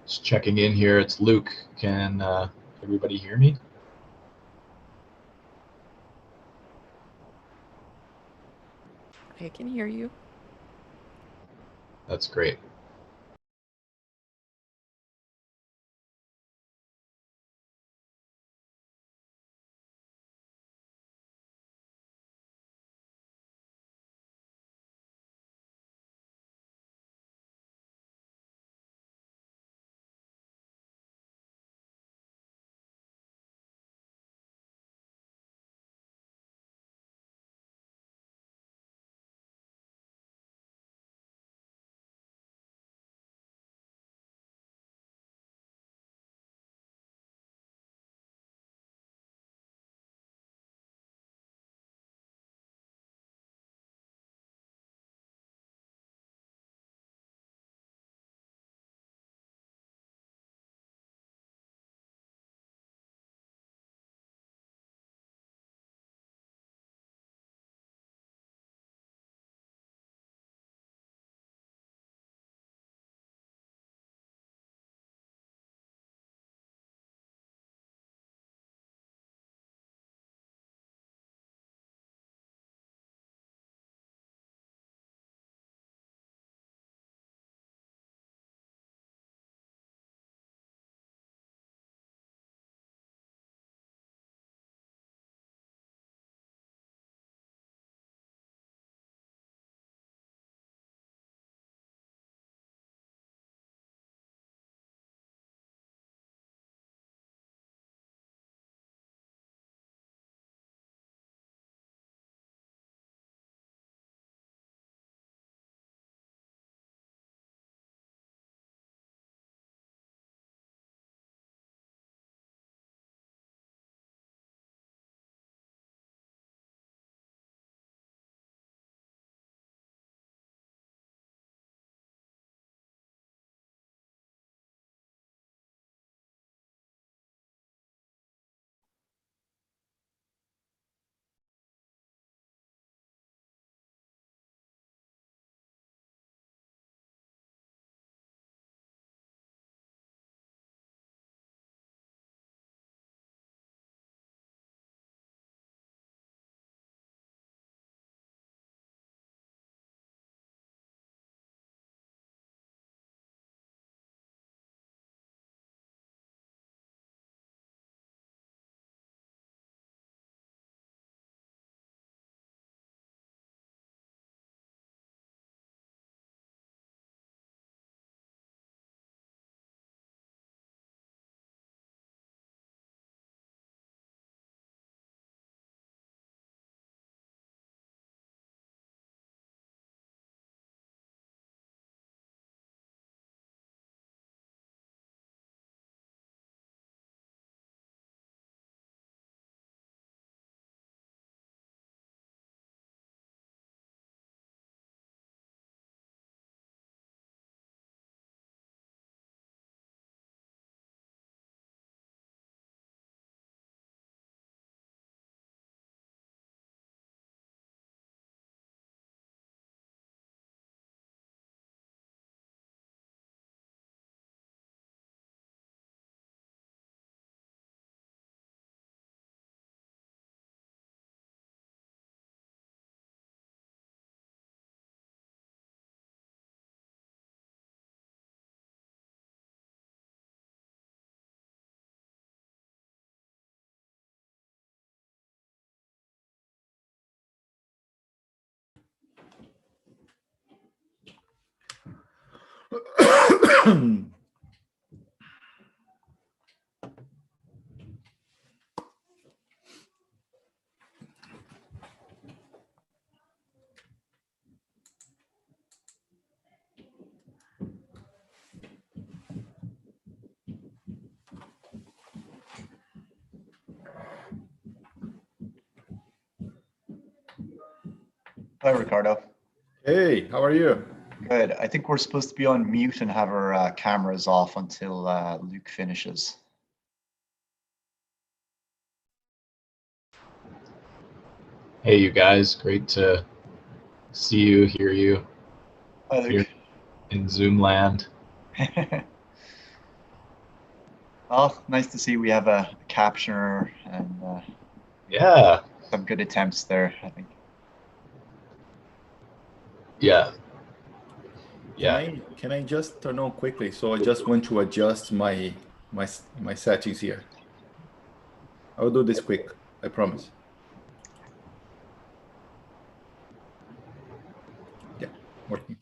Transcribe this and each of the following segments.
Just checking in here. It's Luke. Can everybody hear me? I can hear you. That's great. Hi, Ricardo. Hey, how are you? Good. I think we're supposed to be on mute and have our cameras off until Luke finishes. Hey, you guys. Great to see you, hear you Hi, here Luke. in Zoom land. Oh, nice to see we have a captioner and Yeah, some good attempts there, I think. yeah, Can yeah. I just turn on quickly? So I just want to adjust my settings here. I'll do this quick, I promise. Yeah, working.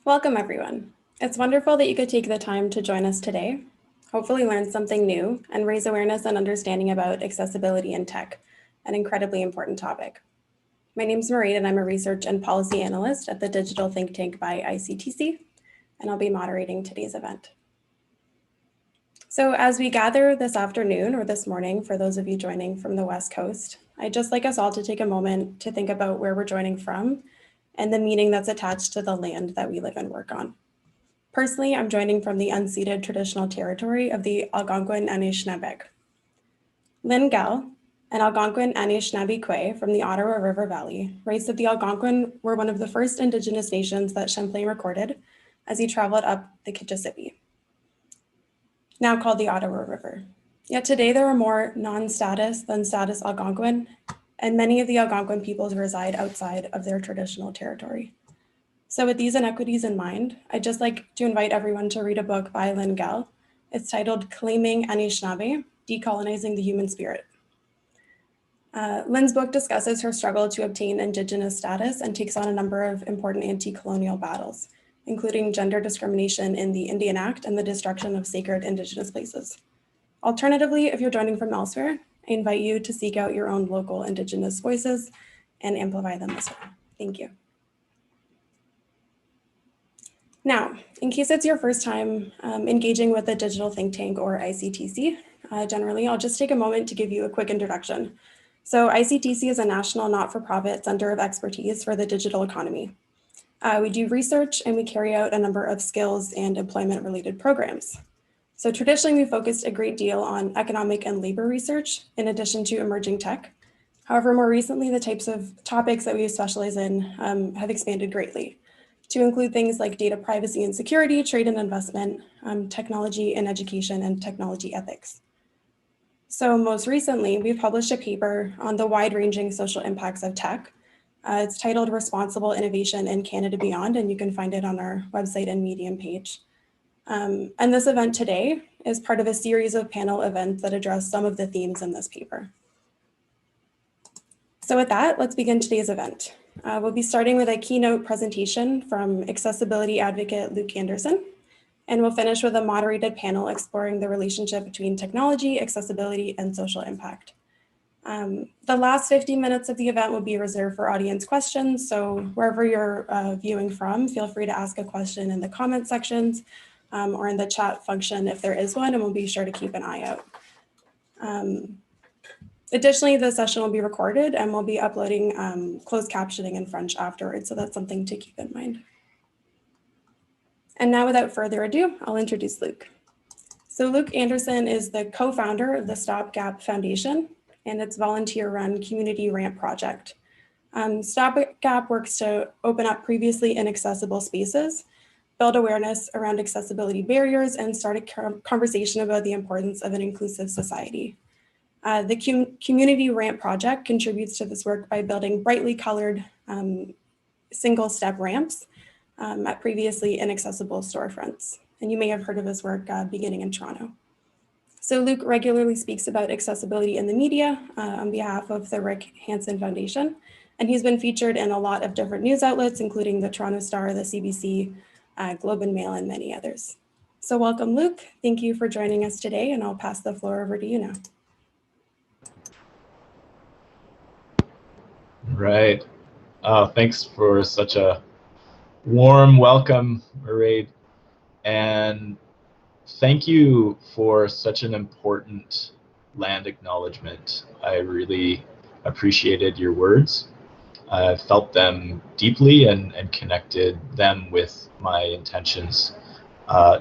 Welcome, everyone. It's wonderful that you could take the time to join us today, hopefully learn something new, and raise awareness and understanding about accessibility in tech, an incredibly important topic. My name is Marie, and I'm a research and policy analyst at the digital think tank by ICTC, and I'll be moderating today's event. So as we gather this afternoon or this morning, for those of you joining from the West Coast, I'd just like us all to take a moment to think about where we're joining from and the meaning that's attached to the land that we live and work on. Personally, I'm joining from the unceded traditional territory of the Algonquin Anishinaabeg. Lynn Gall, an Algonquin Anishinaabe from the Ottawa River Valley, race of the Algonquin were one of the first Indigenous nations that Champlain recorded as he traveled up the Kitchissippi, now called the Ottawa River. Yet today there are more non-status than status Algonquin, and many of the Algonquin peoples reside outside of their traditional territory. So with these inequities in mind, I'd just like to invite everyone to read a book by Lynn Gall. It's titled Claiming Anishinaabe, Decolonizing the Human Spirit. Lynn's book discusses her struggle to obtain Indigenous status and takes on a number of important anti-colonial battles, including gender discrimination in the Indian Act and the destruction of sacred Indigenous places. Alternatively, if you're joining from elsewhere, I invite you to seek out your own local Indigenous voices and amplify them as well. Thank you. Now, in case it's your first time engaging with the Digital Think Tank or ICTC, generally, I'll just take a moment to give you a quick introduction. So ICTC is a national not-for-profit center of expertise for the digital economy. We do research and we carry out a number of skills and employment-related programs. So traditionally, we focused a great deal on economic and labor research in addition to emerging tech. However, more recently, the types of topics that we specialize in have expanded greatly to include things like data privacy and security, trade and investment, technology and education, and technology ethics. So most recently, we've published a paper on the wide-ranging social impacts of tech. It's titled Responsible Innovation in Canada Beyond, and you can find it on our website and Medium page. And this event today is part of a series of panel events that address some of the themes in this paper. So with that, let's begin today's event. We'll be starting with a keynote presentation from accessibility advocate Luke Anderson, and we'll finish with a moderated panel exploring the relationship between technology, accessibility, and social impact. The last 15 minutes of the event will be reserved for audience questions, so wherever you're viewing from, feel free to ask a question in the comment sections or in the chat function if there is one, and we'll be sure to keep an eye out. Additionally, the session will be recorded and we'll be uploading closed captioning in French afterwards, so that's something to keep in mind. And now, without further ado, I'll introduce Luke. So Luke Anderson is the co-founder of the Stopgap Foundation and its volunteer-run community ramp project. Stopgap works to open up previously inaccessible spaces, build awareness around accessibility barriers, and start a conversation about the importance of an inclusive society. The Community Ramp Project contributes to this work by building brightly colored single-step ramps at previously inaccessible storefronts. And you may have heard of this work beginning in Toronto. So Luke regularly speaks about accessibility in the media on behalf of the Rick Hansen Foundation. And he's been featured in a lot of different news outlets, including the Toronto Star, the CBC, Globe and Mail, and many others. So welcome, Luke. Thank you for joining us today, and I'll pass the floor over to you now. Right. Thanks for such a warm welcome, Mairead. And thank you for such an important land acknowledgement. I really appreciated your words. I felt them deeply and connected them with my intentions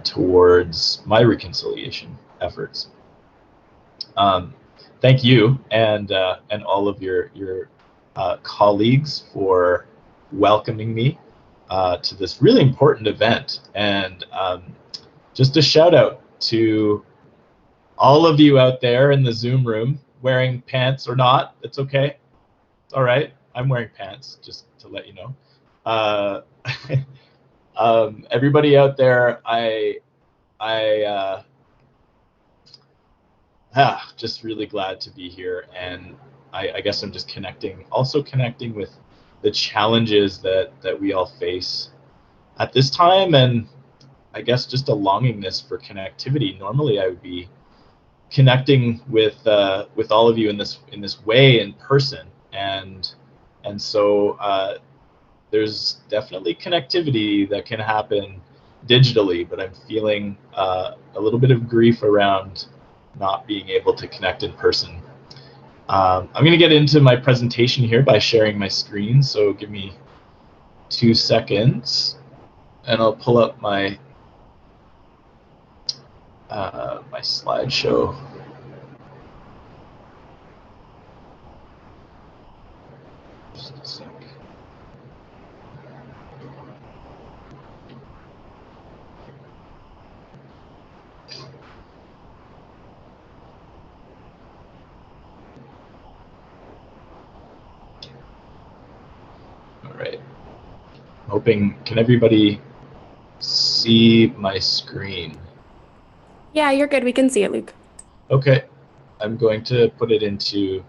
towards my reconciliation efforts. Thank you and all of your colleagues for welcoming me to this really important event. And just a shout out to all of you out there in the Zoom room, wearing pants or not, it's okay. It's all right. I'm wearing pants, just to let you know. Everybody out there, just really glad to be here. And I guess I'm just also connecting with the challenges that we all face at this time, and I guess just a longingness for connectivity. Normally, I would be connecting with all of you in this way in person, and so there's definitely connectivity that can happen digitally, but I'm feeling a little bit of grief around not being able to connect in person. I'm going to get into my presentation here by sharing my screen, so give me 2 seconds, and I'll pull up my my slideshow. Just a sec. All right. Hoping, can everybody see my screen? Yeah, you're good. We can see it, Luke. Okay, I'm going to put it into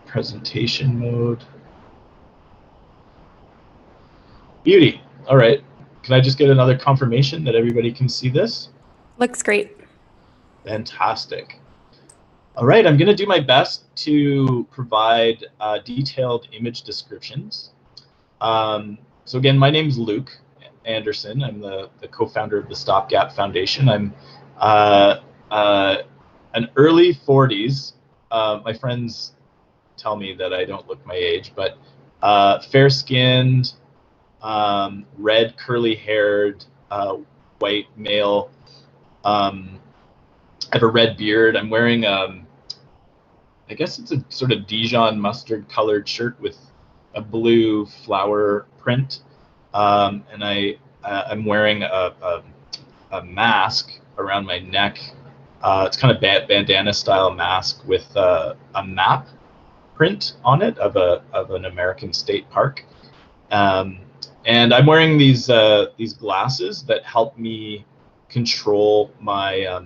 presentation mode. Beauty. All right. Can I just get another confirmation that everybody can see this? Looks great. Fantastic. All right, I'm going to do my best to provide detailed image descriptions. So again, my name is Luke Anderson. I'm the co-founder of the Stopgap Foundation. I'm an early 40s. My friends tell me that I don't look my age, but fair-skinned, red curly-haired, white male. I have a red beard. I'm wearing I guess it's a sort of Dijon mustard colored shirt with a blue flower print, and I'm wearing a mask around my neck. It's kind of bandana style mask with a map print on it of an American state park, and I'm wearing these glasses that help me control my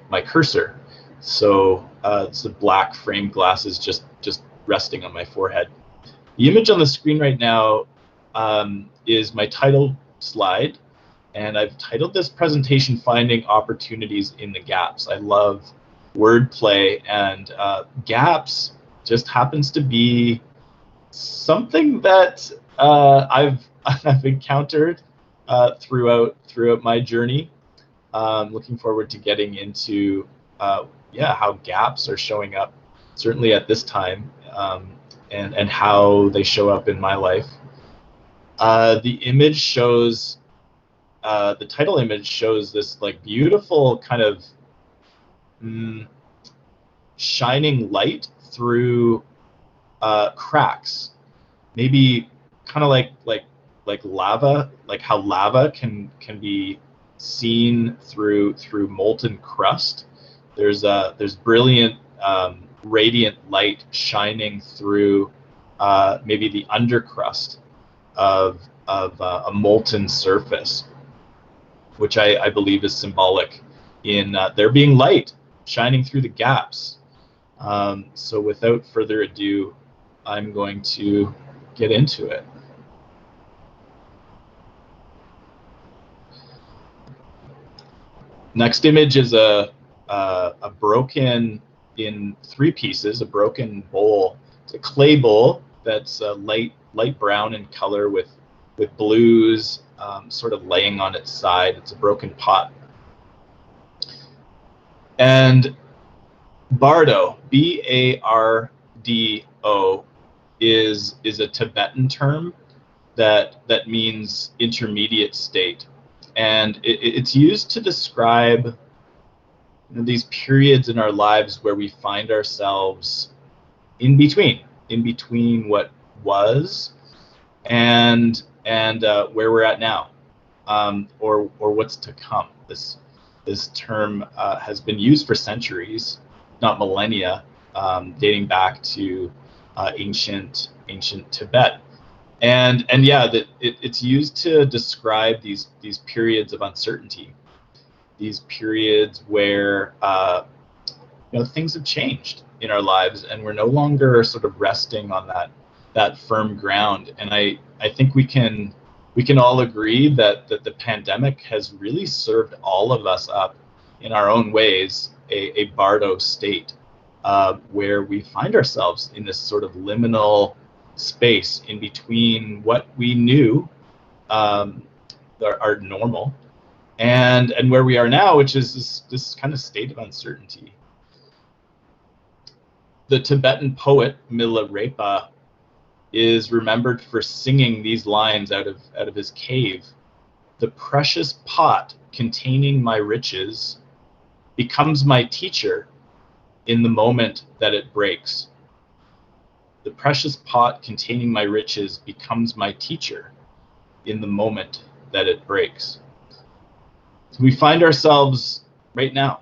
my cursor. So it's the black frame glasses just resting on my forehead. The image on the screen right now is my title slide, and I've titled this presentation "Finding Opportunities in the Gaps." I love wordplay, and gaps just happens to be something that I've encountered throughout my journey. Looking forward to getting into how gaps are showing up, certainly at this time, and how they show up in my life. The image shows, the title image shows this like beautiful kind of shining light through cracks, maybe kind of like lava, like how lava can be seen through molten crust. There's brilliant radiant light shining through maybe the undercrust of a molten surface, which I believe is symbolic in there being light shining through the gaps. So without further ado, I'm going to get into it. Next image is a broken, in 3 pieces, a broken bowl. It's a clay bowl that's light brown in color with blues sort of laying on its side. It's a broken pot. And Bardo, B-A-R-D-O, is a Tibetan term that means intermediate state, and it's used to describe these periods in our lives where we find ourselves in between what was and where we're at now, or what's to come. This term has been used for centuries, not millennia, dating back to ancient Tibet, and yeah, that it's used to describe these periods of uncertainty, these periods where things have changed. in our lives, and we're no longer sort of resting on that firm ground. And I think we can all agree that the pandemic has really served all of us up in our own ways a bardo state, where we find ourselves in this sort of liminal space in between what we knew are normal and where we are now, which is this kind of state of uncertainty. The Tibetan poet Milarepa is remembered for singing these lines out of his cave. The precious pot containing my riches becomes my teacher in the moment that it breaks. The precious pot containing my riches becomes my teacher in the moment that it breaks. So we find ourselves right now,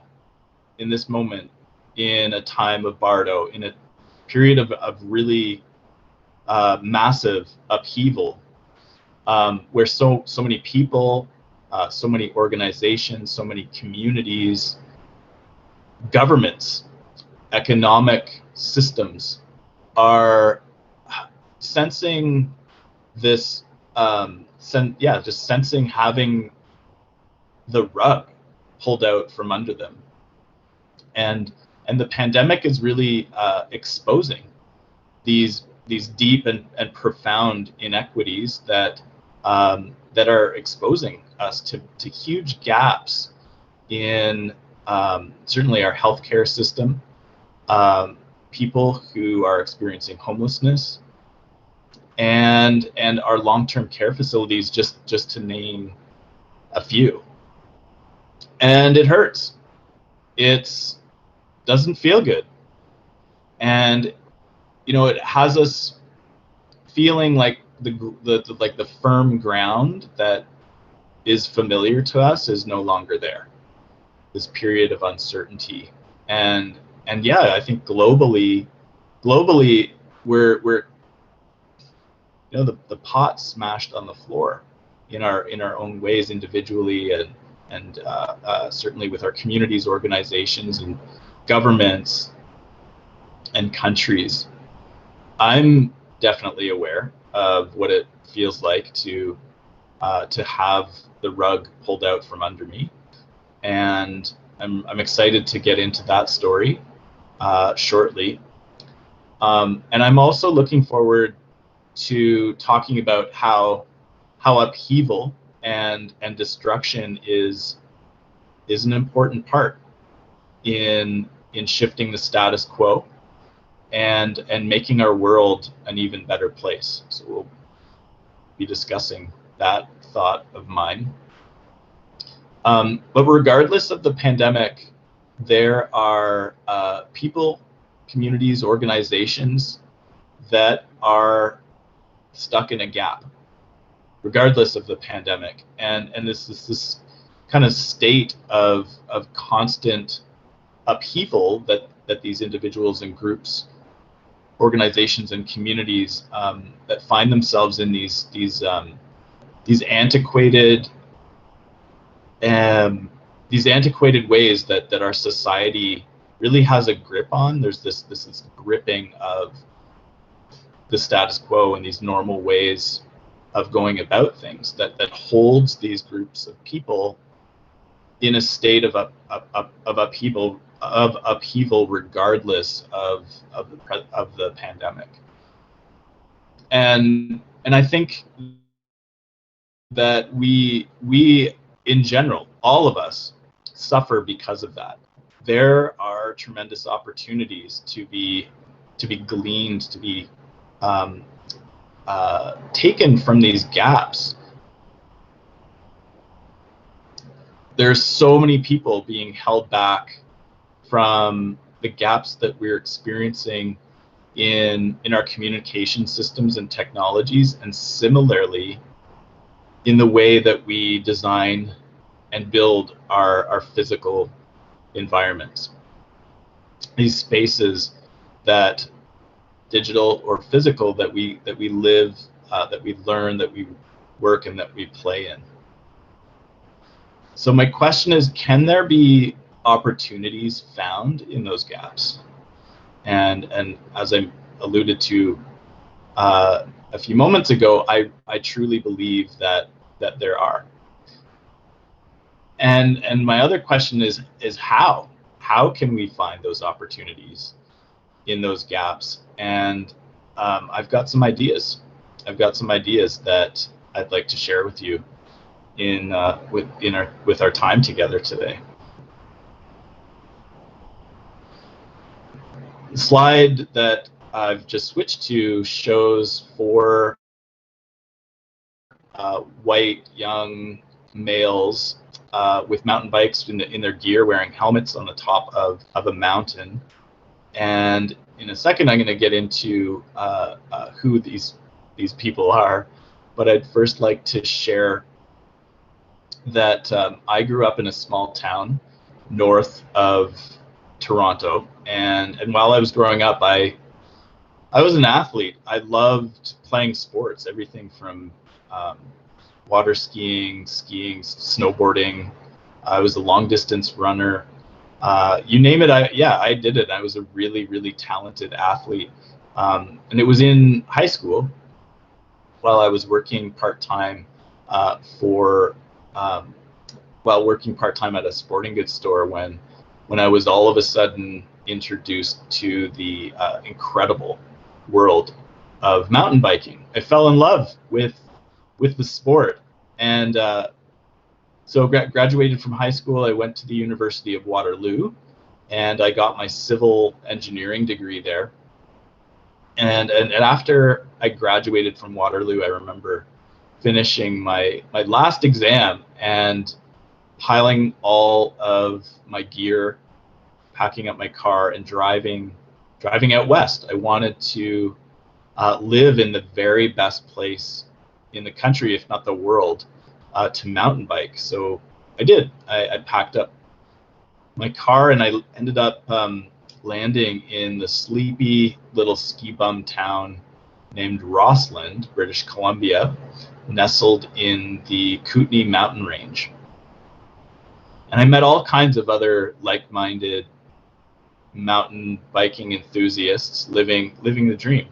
in this moment, in a time of bardo, in a period of really massive upheaval, where so many people, so many organizations, so many communities, governments, economic systems are sensing this, just sensing having the rug pulled out from under them. And the pandemic is really exposing these deep and profound inequities that are exposing us to huge gaps in certainly our healthcare system, people who are experiencing homelessness, and our long-term care facilities, just to name a few. And it hurts. It doesn't feel good, and it has us feeling like the firm ground that is familiar to us is no longer there. This period of uncertainty, and I think globally we're the pot smashed on the floor in our own ways, individually and certainly with our communities, organizations, and governments and countries. I'm definitely aware of what it feels like to have the rug pulled out from under me, and I'm excited to get into that story shortly. And I'm also looking forward to talking about how upheaval and destruction is an important part in shifting the status quo and making our world an even better place. So we'll be discussing that thought of mine. But regardless of the pandemic, there are people, communities, organizations that are stuck in a gap, regardless of the pandemic. And this kind of state of constant upheaval that these individuals and groups, organizations and communities that find themselves in these antiquated ways that our society really has a grip on. There's this gripping of the status quo and these normal ways of going about things that holds these groups of people in a state of upheaval regardless of the pandemic. And I think that we in general, all of us, suffer because of that. There are tremendous opportunities to be gleaned, to be taken from these gaps. There's so many people being held back from the gaps that we're experiencing in our communication systems and technologies, and similarly in the way that we design and build our physical environments. These spaces, that digital or physical, that we live, that we learn, that we work, and that we play in. So my question is, can there be opportunities found in those gaps? And as I alluded to a few moments ago, I truly believe that there are. And my other question is how can we find those opportunities in those gaps? And I've got some ideas. That I'd like to share with you with our time together today. The slide that I've just switched to shows 4 white young males with mountain bikes in their gear, wearing helmets on the top of a mountain. And in a second, I'm going to get into who these people are. But I'd first like to share that I grew up in a small town north of Toronto, and while I was growing up, I was an athlete. I loved playing sports, everything from water skiing, snowboarding. I was a long distance runner. You name it, I did it. I was a really, really talented athlete. And it was in high school while I was working part-time while working part-time at a sporting goods store when I was all of a sudden introduced to the incredible world of mountain biking. I fell in love with the sport, and so graduated from high school. I went to the University of Waterloo, and I got my civil engineering degree there. And after I graduated from Waterloo, I remember finishing my last exam and piling all of my gear, packing up my car, and driving out west. I wanted to live in the very best place in the country, if not the world, to mountain bike. So I did. I packed up my car, and I ended up landing in the sleepy little ski bum town named Rossland, British Columbia, nestled in the Kootenay mountain range. And I met all kinds of other like-minded mountain biking enthusiasts living the dream,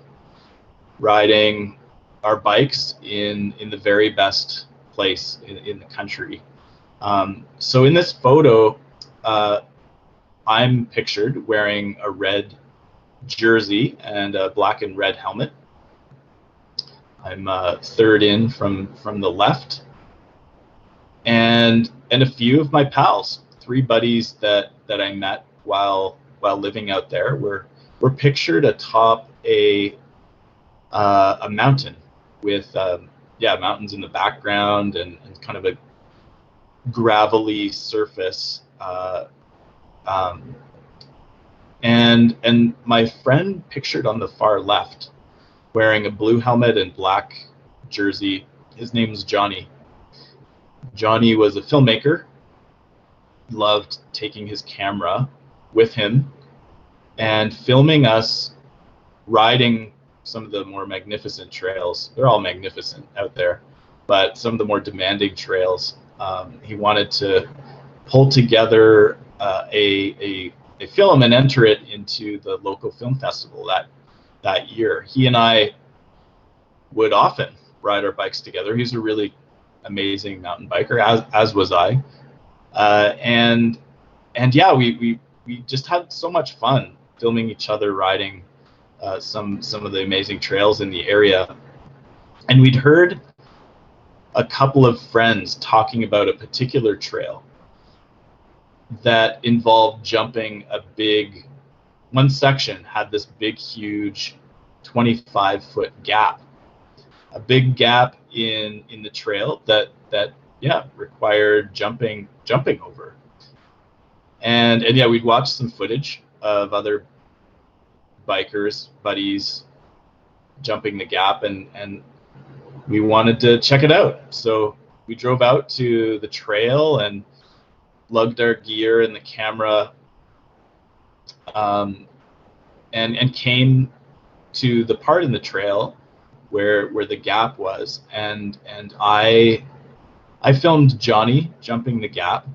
riding our bikes in the very best place in the country. So in this photo, I'm pictured wearing a red jersey and a black and red helmet. I'm third in from the left, and a few of my pals, 3 buddies that I met while living out there, were pictured atop a mountain with mountains in the background and kind of a gravelly surface. And my friend pictured on the far left, wearing a blue helmet and black jersey, his name's Johnny. Johnny was a filmmaker, loved taking his camera with him and filming us riding some of the more magnificent trails. They're all magnificent out there, but some of the more demanding trails. He wanted to pull together a film and enter it into the local film festival that year. He and I would often ride our bikes together. He's a really amazing mountain biker, as was I. And yeah, we just had so much fun filming each other riding some of the amazing trails in the area. And we'd heard a couple of friends talking about a particular trail that involved jumping one section had this big, huge 25-foot gap, a big gap in the trail that required jumping over. And yeah, we'd watch some footage of other bikers, buddies, jumping the gap, and we wanted to check it out. So we drove out to the trail and lugged our gear and the camera, and came to the part in the trail where the gap was, and I filmed Johnny jumping the gap,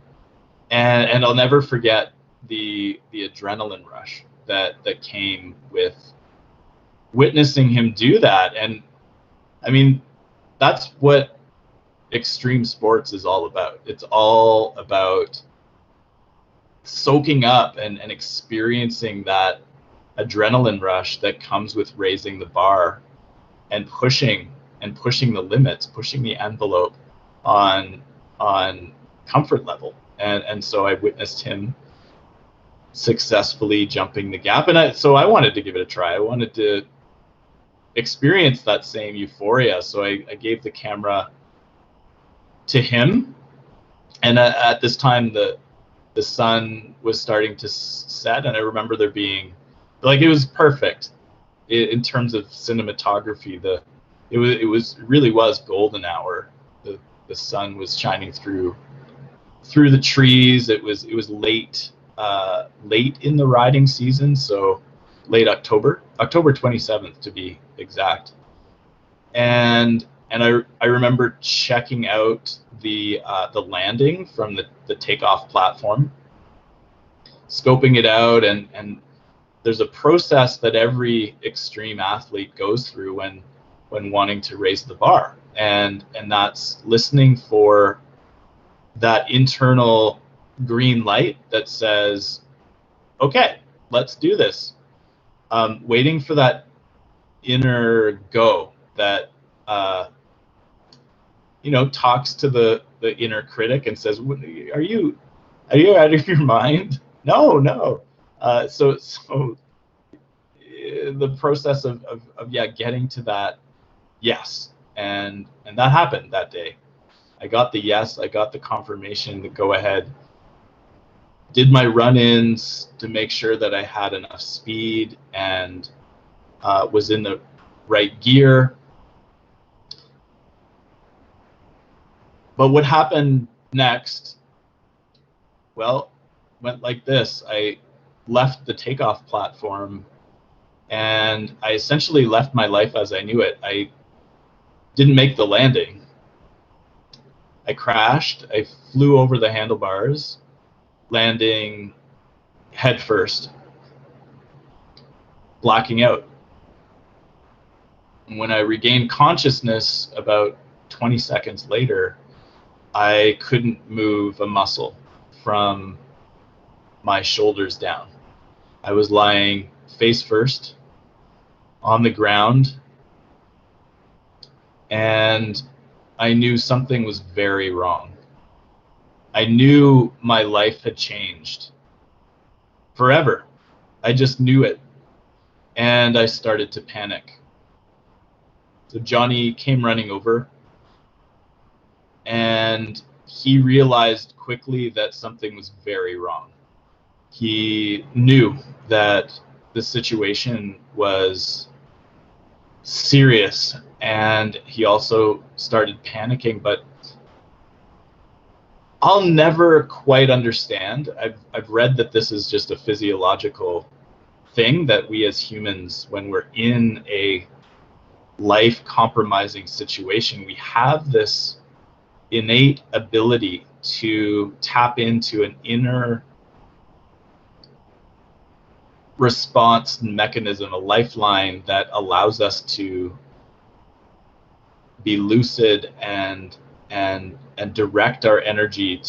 and I'll never forget the adrenaline rush that came with witnessing him do that. And I mean, that's what extreme sports is all about. It's all about soaking up and experiencing that adrenaline rush that comes with raising the bar and pushing the limits, pushing the envelope on comfort level. And so I witnessed him successfully jumping the gap, and so I wanted to give it a try. I wanted to experience that same euphoria. So I gave the camera to him, and at this time the sun was starting to set, and I remember there being, like, it was perfect in terms of cinematography. It really was golden hour. The sun was shining through the trees. It was late in the riding season, so late October 27th to be exact. And I remember checking out the landing from the takeoff platform, scoping it out, and there's a process that every extreme athlete goes through when wanting to raise the bar, and that's listening for that internal green light that says, okay, let's do this. Waiting for that inner go that talks to the inner critic and says, are you out of your mind? No. So the process of getting to that yes, and that happened that day. I got the yes, I got the confirmation, the go ahead, did my run-ins to make sure that I had enough speed and was in the right gear. But what happened next, well, went like this. I left the takeoff platform, and I essentially left my life as I knew it. I didn't make the landing. I crashed. I flew over the handlebars, landing head first, blacking out. And when I regained consciousness about 20 seconds later, I couldn't move a muscle from my shoulders down. I was lying face first on the ground, and I knew something was very wrong. I knew my life had changed forever. I just knew it. And I started to panic. So Johnny came running over, and he realized quickly that something was very wrong. He knew that the situation was serious, and he also started panicking. But I'll never quite understand. I've read that this is just a physiological thing, that we as humans, when we're in a life-compromising situation, we have this innate ability to tap into an inner response mechanism, a lifeline that allows us to be lucid and direct our energy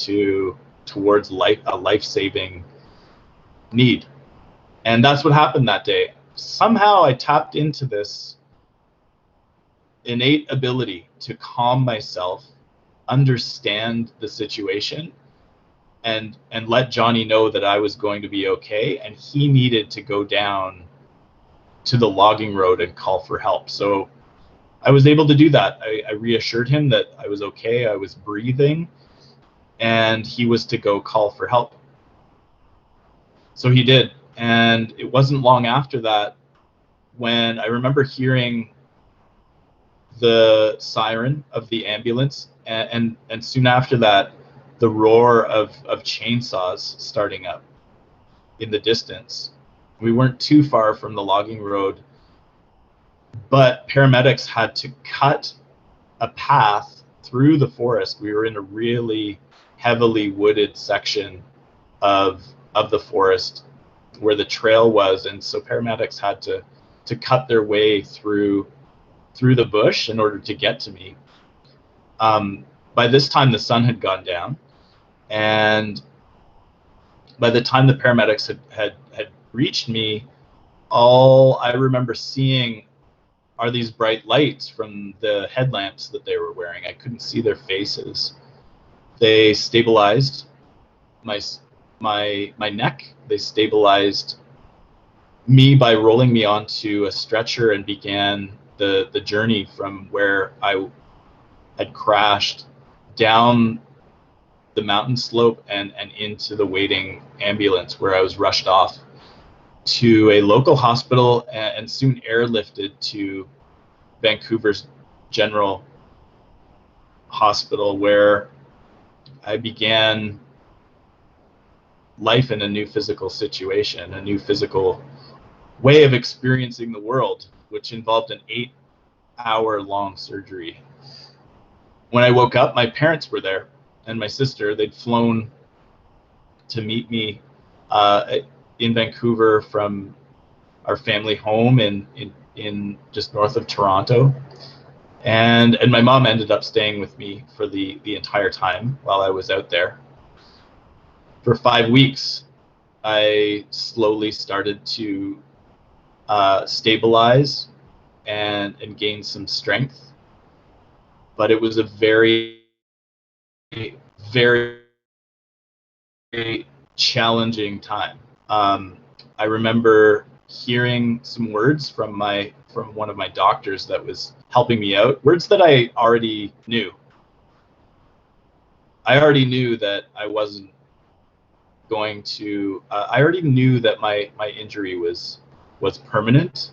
towards a life-saving need. And that's what happened that day. Somehow I tapped into this innate ability to calm myself, understand the situation, and let Johnny know that I was going to be okay, and he needed to go down to the logging road and call for help. So I was able to do that. I reassured him that I was okay, I was breathing, and he was to go call for help. So he did. And it wasn't long after that when I remember hearing the siren of the ambulance, and soon after that, the roar of chainsaws starting up in the distance. We weren't too far from the logging road, but paramedics had to cut a path through the forest. We were in a really heavily wooded section of the forest, the trail was, and so paramedics had to cut their way through the bush in order to get to me. By this time, the sun had gone down, and by the time the paramedics had reached me, all I remember seeing are these bright lights from the headlamps that they were wearing. I couldn't see their faces. They stabilized my neck. They stabilized me by rolling me onto a stretcher and began the journey from where I had crashed down the mountain slope and into the waiting ambulance, where I was rushed off to a local hospital and soon airlifted to Vancouver's General Hospital, where I began life in a new physical situation, a new physical way of experiencing the world, which involved an 8-hour-long surgery. When I woke up, my parents were there, and my sister. They'd flown to meet me in Vancouver from our family home in just north of Toronto, and my mom ended up staying with me for the entire time while I was out there. For 5 weeks, I slowly started to stabilize and gain some strength, but it was a very, very challenging time. I remember hearing some words from one of my doctors that was helping me out, words that I already knew. I already knew that I wasn't going to. I already knew that my injury was permanent.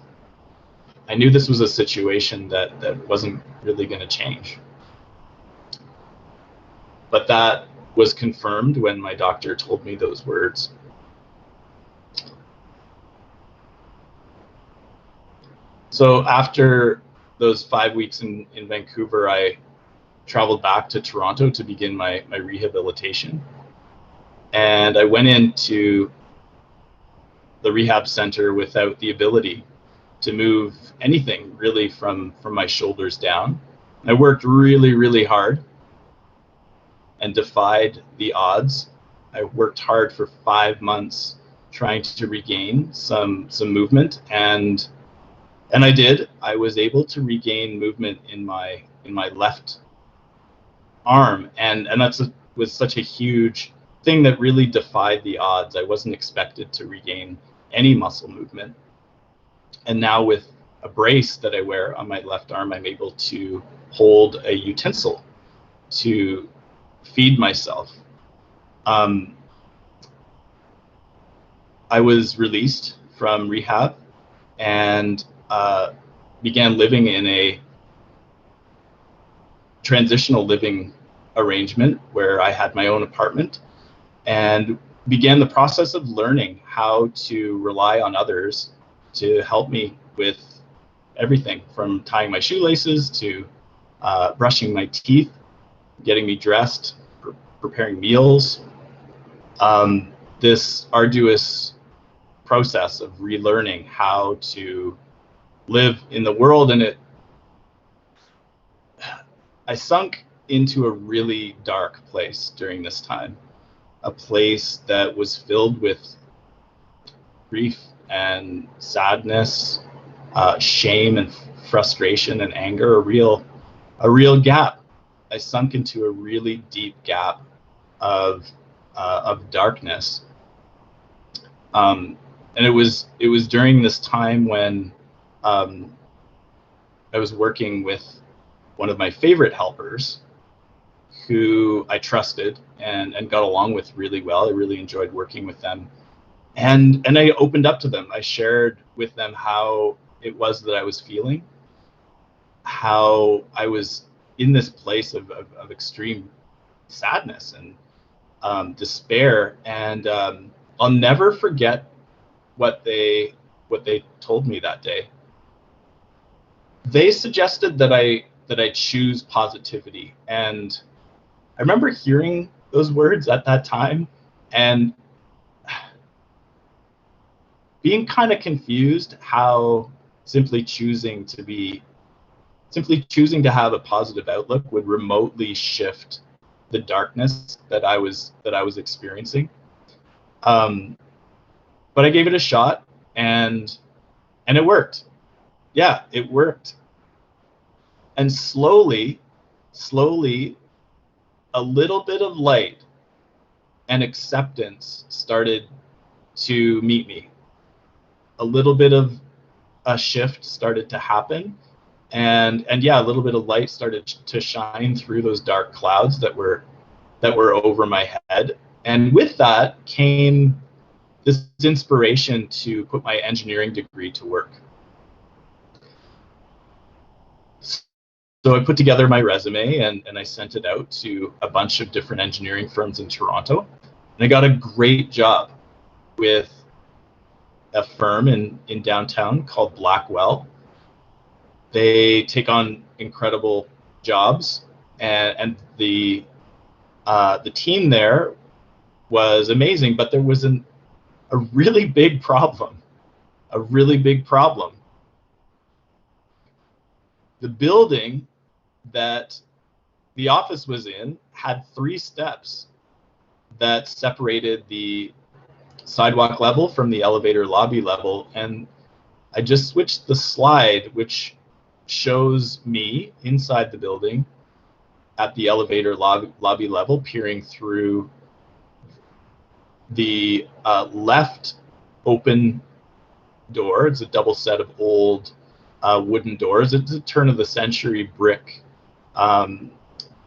I knew this was a situation that wasn't really going to change. But that was confirmed when my doctor told me those words. So after those 5 weeks in Vancouver, I traveled back to Toronto to begin my rehabilitation. And I went into the rehab center without the ability to move anything really from my shoulders down. I worked really, really hard and defied the odds. I worked hard for 5 months trying to regain some movement, and I did. I was able to regain movement in my left arm, and that was such a huge thing that really defied the odds. I wasn't expected to regain any muscle movement. And now with a brace that I wear on my left arm, I'm able to hold a utensil to feed myself. I was released from rehab and began living in a transitional living arrangement where I had my own apartment, and began the process of learning how to rely on others to help me with everything from tying my shoelaces to brushing my teeth, getting me dressed, preparing meals. This arduous process of relearning how to live in the world, and I sunk into a really dark place during this time, a place that was filled with grief and sadness, shame and frustration and anger, a real gap. I sunk into a really deep gap of darkness. And it was during this time when I was working with one of my favorite helpers, who I trusted and got along with really well. I really enjoyed working with them. And I opened up to them. I shared with them how it was that I was feeling, how I was in this place of extreme sadness and despair. And I'll never forget what they told me that day. They suggested that I choose positivity, and I remember hearing those words at that time, and being kind of confused how simply choosing to have a positive outlook would remotely shift the darkness that I was experiencing. But I gave it a shot, and it worked. Yeah, it worked. And slowly, a little bit of light and acceptance started to meet me. A little bit of a shift started to happen, and yeah, a little bit of light started to shine through those dark clouds that were over my head. And with that came this inspiration to put my engineering degree to work. So I put together my resume and I sent it out to a bunch of different engineering firms in Toronto, and I got a great job with a firm in downtown called Blackwell. They take on incredible jobs, and the team there was amazing, but there was a really big problem. The building that the office was in had 3 steps that separated the sidewalk level from the elevator lobby level, and I just switched the slide, which shows me inside the building at the elevator lobby level, peering through the left open door. It's a double set of old wooden doors. It's a turn of the century brick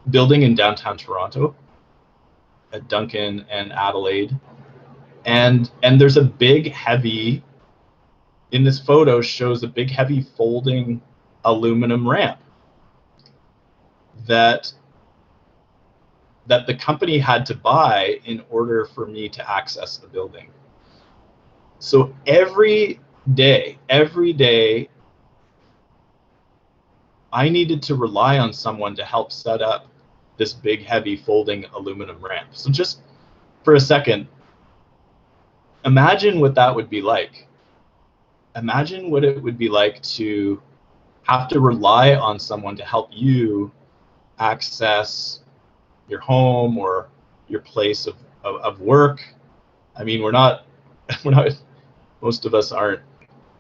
building in downtown Toronto at Duncan and Adelaide. And there's a big heavy, in this photo shows a big heavy folding aluminum ramp that the company had to buy in order for me to access the building. So every day, I needed to rely on someone to help set up this big, heavy folding aluminum ramp. So just for a second, imagine what that would be like. Imagine what it would be like to have to rely on someone to help you access your home or your place of work. I mean, we're not most of us aren't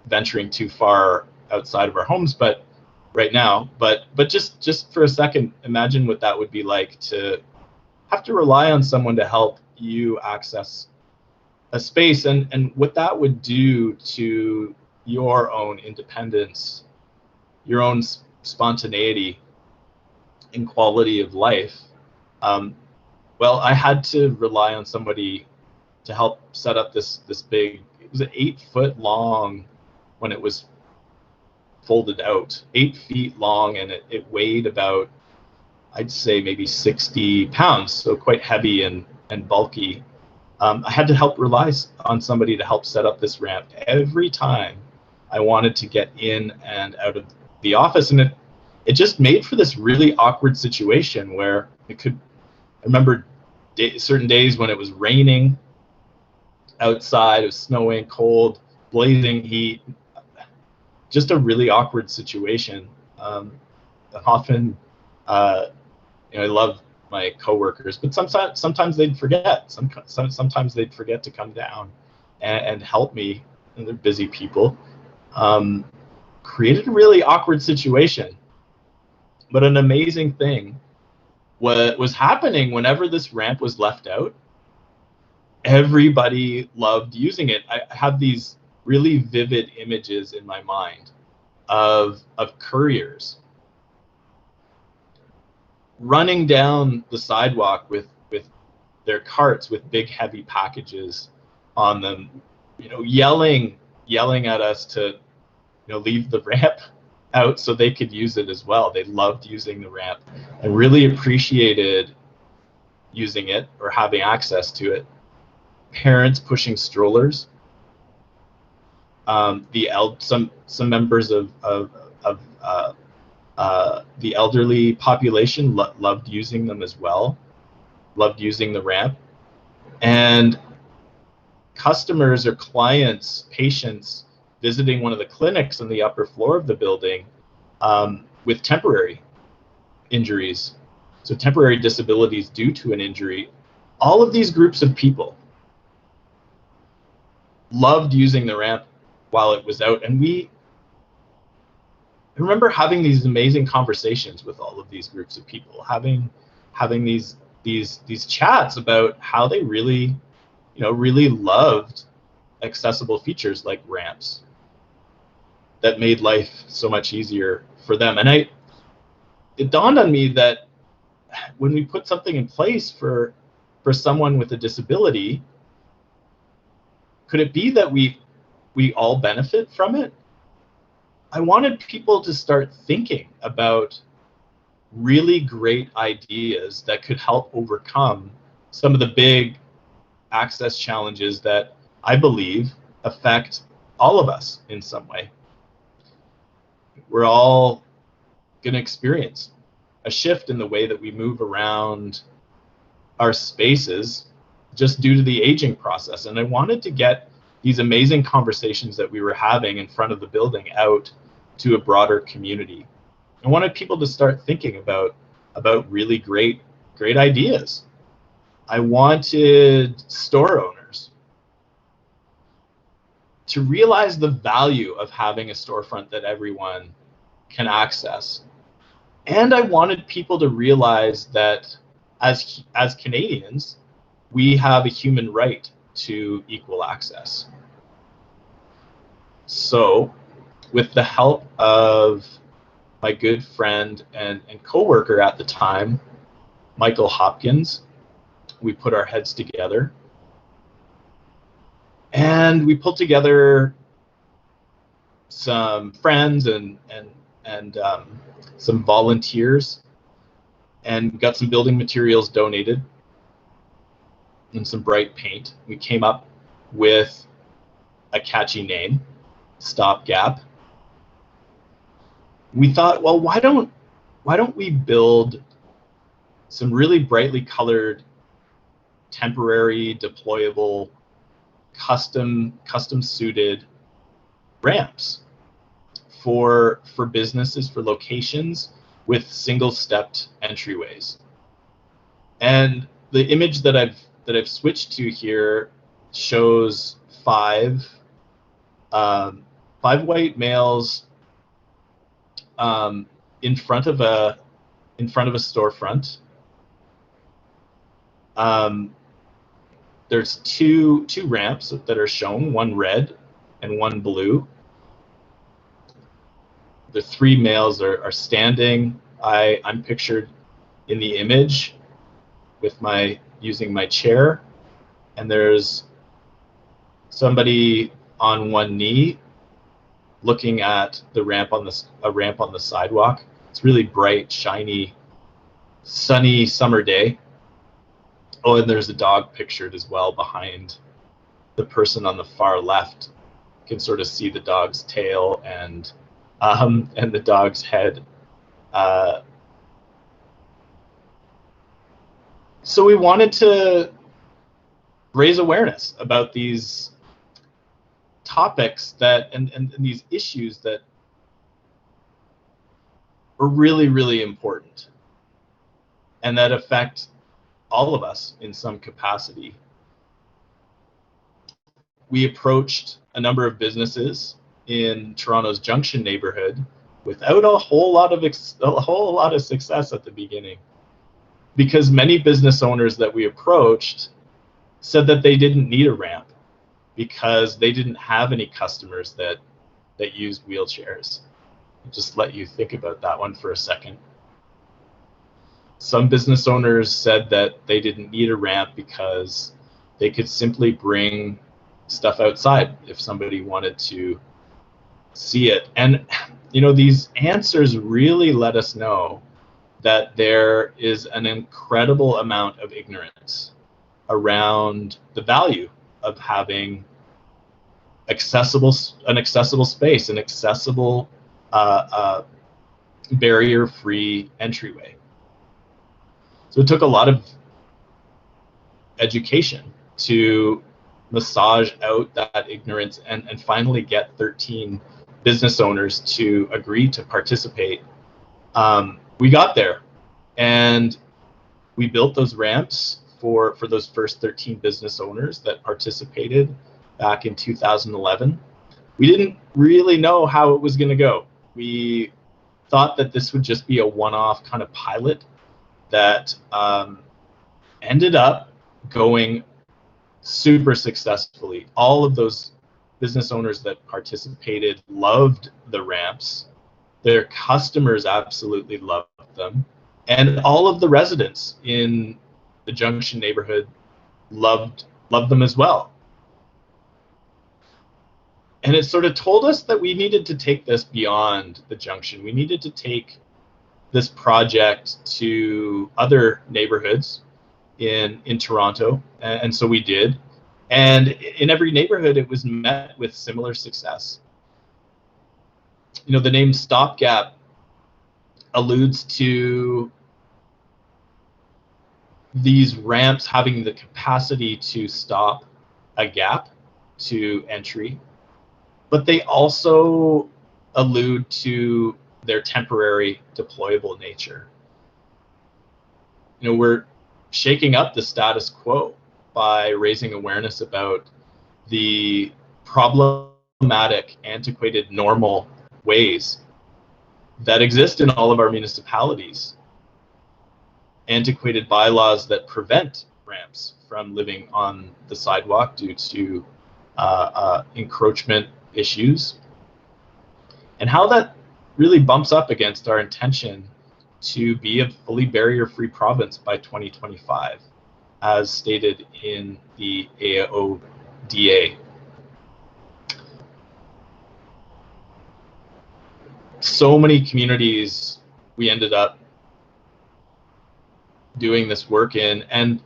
venturing too far outside of our homes, but right now, but just for a second, imagine what that would be like to have to rely on someone to help you access a space, and what that would do to your own independence, your own spontaneity and quality of life. Well, I had to rely on somebody to help set up this big, it was 8 foot long when it was folded out, 8 feet long, and it weighed about, I'd say maybe 60 pounds, so quite heavy and bulky. I had to rely on somebody to help set up this ramp every time I wanted to get in and out of the office, and it just made for this really awkward situation where I remember certain days when it was raining outside, it was snowing, cold, blazing heat, just a really awkward situation. Often, I love my coworkers, but sometimes they'd forget. Sometimes they'd forget to come down and help me, and they're busy people. Created a really awkward situation, but an amazing thing was happening whenever this ramp was left out. Everybody loved using it. I have these really vivid images in my mind of couriers running down the sidewalk with their carts with big heavy packages on them, yelling at us to leave the ramp out so they could use it as well. They loved using the ramp and really appreciated using it or having access to it. Parents pushing strollers. Some members of the elderly population loved using them as well. Loved using the ramp, and customers or clients, patients visiting one of the clinics on the upper floor of the building with temporary injuries, so temporary disabilities due to an injury. All of these groups of people loved using the ramp while it was out, and I remember having these amazing conversations with all of these groups of people, having these chats about how they really, really loved accessible features like ramps that made life so much easier for them. And it dawned on me that when we put something in place for someone with a disability, could it be that we all benefit from it? I wanted people to start thinking about really great ideas that could help overcome some of the big access challenges that I believe affect all of us in some way. We're all going to experience a shift in the way that we move around our spaces just due to the aging process. And I wanted to get these amazing conversations that we were having in front of the building out to a broader community. I wanted people to start thinking about really great ideas. I wanted store owners to realize the value of having a storefront that everyone can access. And I wanted people to realize that as Canadians, we have a human right to equal access. So, with the help of my good friend and co-worker at the time, Michael Hopkins, we put our heads together and we pulled together some friends and some volunteers and got some building materials donated and some bright paint. We came up with a catchy name, Stopgap. We thought, well, why don't we build some really brightly colored, temporary, deployable, custom suited ramps for businesses, for locations with single-stepped entryways. And the image that I've switched to here shows five white males in front of a storefront. There's two ramps that are shown, one red and one blue. The three males are standing. I'm pictured in the image with using my chair, and there's somebody on one knee looking at a ramp on the sidewalk. It's really bright, shiny, sunny summer day. Oh, and there's a dog pictured as well behind the person on the far left. You can sort of see the dog's tail and the dog's head. So we wanted to raise awareness about these topics and these issues that are really, really important and that affect all of us in some capacity. We approached a number of businesses in Toronto's Junction neighborhood without a whole lot of success at the beginning, because many business owners that we approached said that they didn't need a ramp because they didn't have any customers that used wheelchairs. I'll just let you think about that one for a second. Some business owners said that they didn't need a ramp because they could simply bring stuff outside if somebody wanted to see it. And these answers really let us know that there is an incredible amount of ignorance around the value of having an accessible space, an accessible barrier-free entryway. So it took a lot of education to massage out that ignorance and finally get 13 business owners to agree to participate. We got there, and we built those ramps for those first 13 business owners that participated back in 2011. We didn't really know how it was going to go. We thought that this would just be a one-off kind of pilot that ended up going super successfully. All of those business owners that participated loved the ramps. Their customers absolutely loved them. And all of the residents in the Junction neighborhood loved them as well. And it sort of told us that we needed to take this beyond the Junction. We needed to take this project to other neighborhoods in Toronto, and so we did. And in every neighborhood, it was met with similar success. You know, the name Stopgap alludes to these ramps having the capacity to stop a gap to entry, but they also allude to their temporary deployable nature. You know, we're shaking up the status quo by raising awareness about the problematic, antiquated, normal ways that exist in all of our municipalities. Antiquated bylaws that prevent ramps from living on the sidewalk due to encroachment issues, and how that really bumps up against our intention to be a fully barrier-free province by 2025, as stated in the AODA. So many communities we ended up doing this work in, and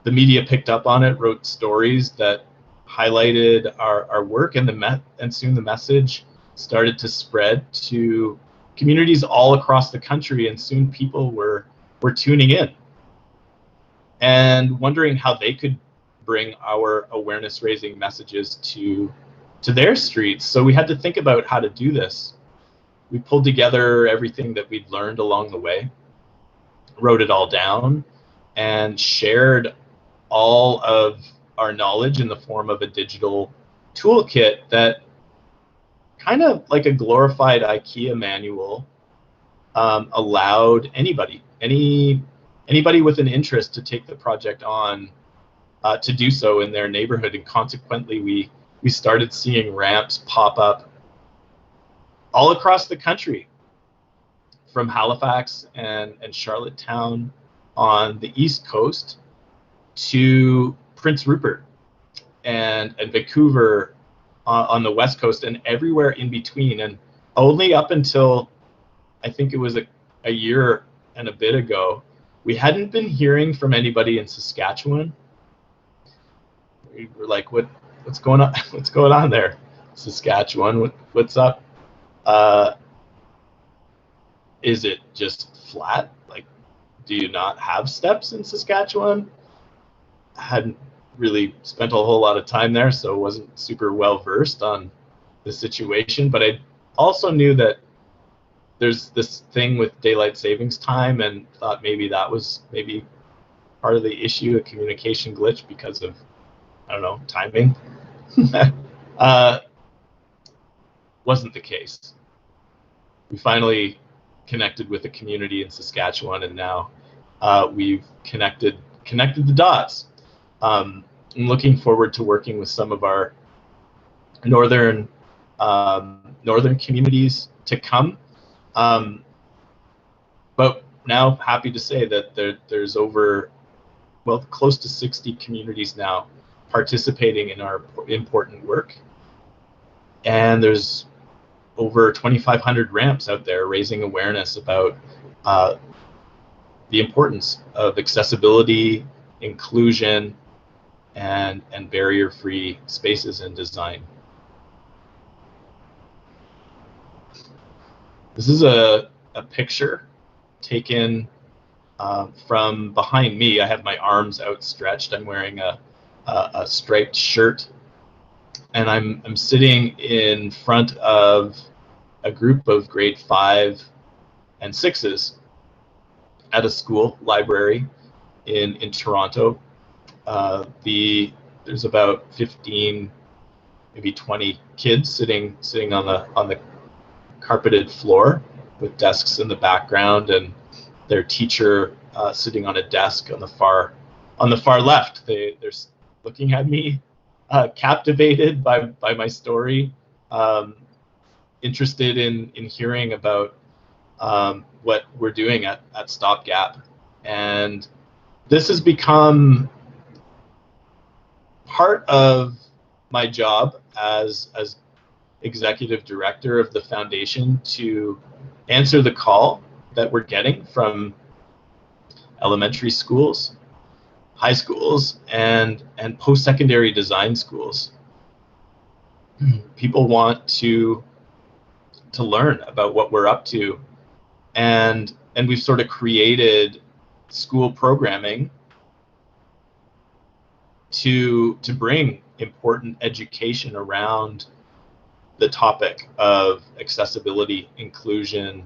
the media picked up on it, wrote stories that highlighted our work, and soon the message started to spread to communities all across the country, and soon people were tuning in and wondering how they could bring our awareness raising messages to their streets. So we had to think about how to do this. We pulled together everything that we'd learned along the way, wrote it all down, and shared all of our knowledge in the form of a digital toolkit that, kind of like a glorified IKEA manual, allowed anybody with an interest to take the project on, to do so in their neighborhood. And consequently, we started seeing ramps pop up all across the country, from Halifax and Charlottetown on the East Coast to Prince Rupert and Vancouver on the West Coast, and everywhere in between. And only up until I think it was a year and a bit ago, we hadn't been hearing from anybody in Saskatchewan. We were like, what's going on? What's going on there, Saskatchewan? What's up? Is it just flat? Like, do you not have steps in Saskatchewan? I hadn't really spent a whole lot of time there, so wasn't super well versed on the situation. But I also knew that there's this thing with daylight savings time, and thought maybe that was part of the issue, a communication glitch because of, I don't know, timing. Wasn't the case. We finally connected with the community in Saskatchewan, and now we've connected the dots. I'm looking forward to working with some of our northern communities to come. But now happy to say that there's over, well, close to 60 communities now participating in our important work. And there's over 2,500 ramps out there raising awareness about the importance of accessibility, inclusion, and barrier-free spaces and design. This is a picture taken from behind me. I have my arms outstretched. I'm wearing a striped shirt and I'm sitting in front of a group of grade 5 and 6s at a school library in Toronto. There's about 15, maybe 20 kids sitting on the carpeted floor with desks in the background, and their teacher sitting on a desk on the far left. They're looking at me, captivated by my story, interested in hearing about what we're doing at Stopgap. And this has become part of my job as executive director of the foundation to answer the call that we're getting from elementary schools, high schools, and post-secondary design schools. People want to learn about what we're up to, and we've sort of created school programming to bring important education around the topic of accessibility, inclusion,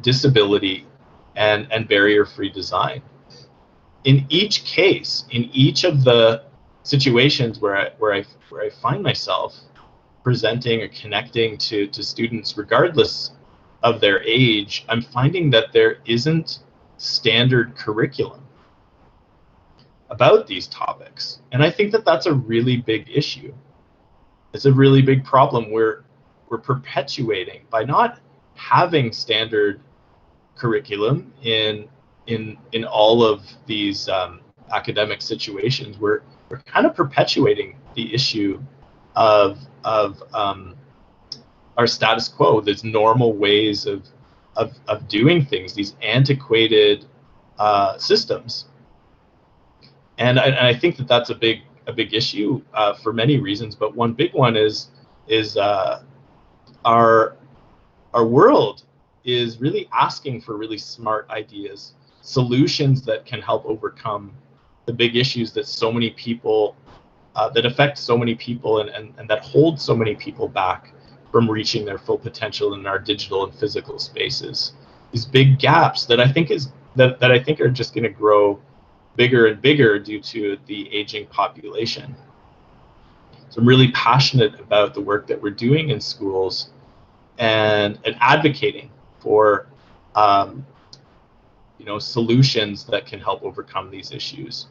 disability, and barrier-free design. In each case, in each of the situations where I find myself presenting or connecting to students, regardless of their age, I'm finding that there isn't standard curriculum about these topics. And I think that that's a really big issue. It's a really big problem. We're perpetuating, by not having standard curriculum in all of these academic situations, we're kind of perpetuating the issue of our status quo, these normal ways of doing things, these antiquated systems. And I think that that's a big issue for many reasons, but one big one is our world is really asking for really smart ideas, solutions that can help overcome the big issues that so many people that affect so many people and that hold so many people back from reaching their full potential in our digital and physical spaces. These big gaps that I think are just going to grow bigger and bigger due to the aging population. So I'm really passionate about the work that we're doing in schools and advocating for solutions that can help overcome these issues.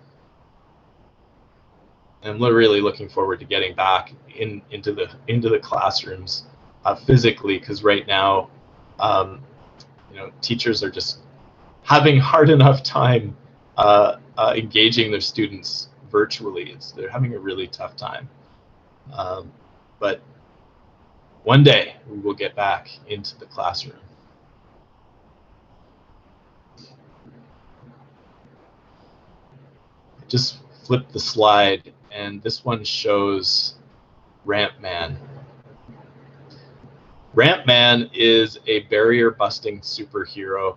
And we're really looking forward to getting back into the classrooms physically, because right now teachers are just having hard enough time engaging their students virtually. They're having a really tough time. But one day we will get back into the classroom. I just flipped the slide, and this one shows Ramp Man. Ramp Man is a barrier-busting superhero.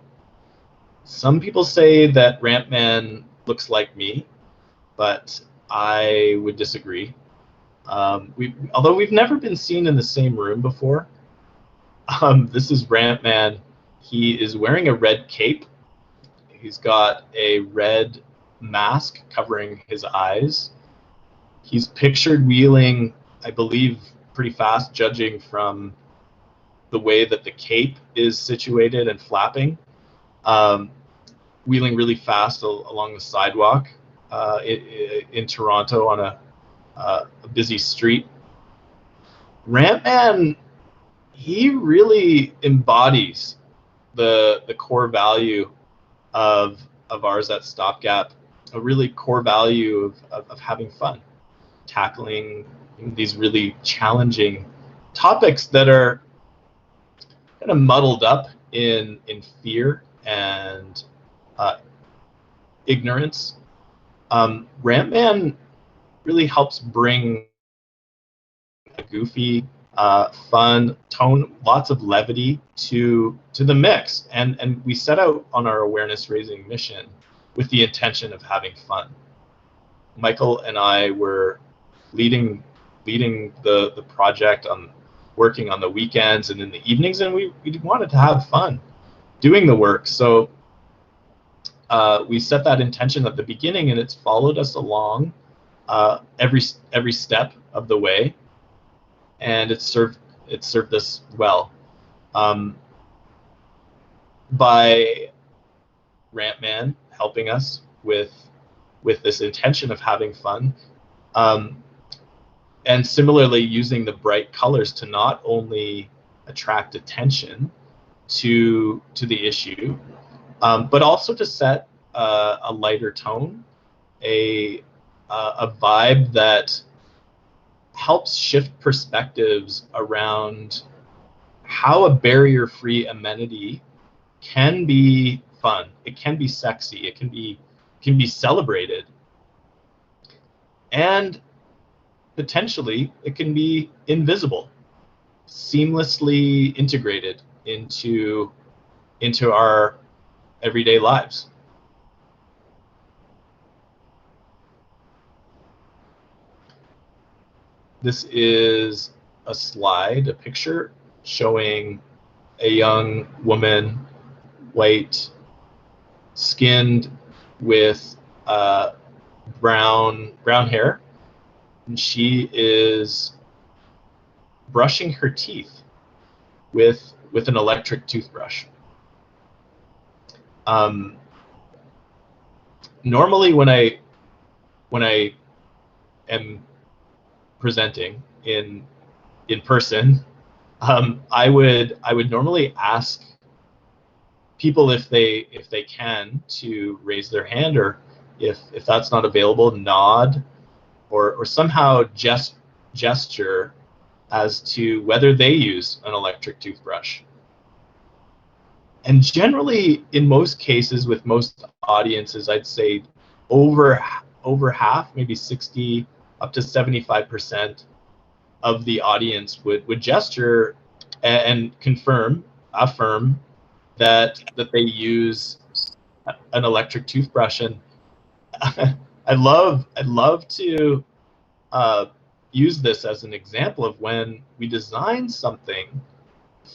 Some people say that Ramp Man looks like me, but I would disagree. Although we've never been seen in the same room before. This is Ramp Man. He is wearing a red cape. He's got a red mask covering his eyes. He's pictured wheeling, I believe, pretty fast, judging from the way that the cape is situated and flapping. Wheeling really fast along the sidewalk in Toronto on a busy street. Ramp Man, he really embodies the core value of ours at Stopgap, a really core value of having fun, tackling these really challenging topics that are kind of muddled up in fear and ignorance. Ramp Man really helps bring a goofy, fun tone, lots of levity to the mix, and we set out on our awareness raising mission with the intention of having fun. Michael and I were leading leading the project, on working on the weekends and in the evenings, and we wanted to have fun doing the work. So we set that intention at the beginning, and it's followed us along every step of the way, and it served us well. By Rampman helping us with this intention of having fun, and similarly using the bright colors to not only attract attention to the issue, but also to set a lighter tone, a vibe that helps shift perspectives around how a barrier-free amenity can be fun, it can be sexy, it can be celebrated, and potentially it can be invisible, seamlessly integrated into our everyday lives. This is a slide, a picture showing a young woman, white skinned, with brown hair, and she is brushing her teeth with an electric toothbrush. Normally when I am presenting in person, I would normally ask people if they can to raise their hand, or if that's not available, nod or somehow gesture as to whether they use an electric toothbrush. And generally, in most cases, with most audiences, I'd say over half, maybe 60 up to 75% of the audience would gesture and affirm that they use an electric toothbrush. And I'd love to use this as an example of when we design something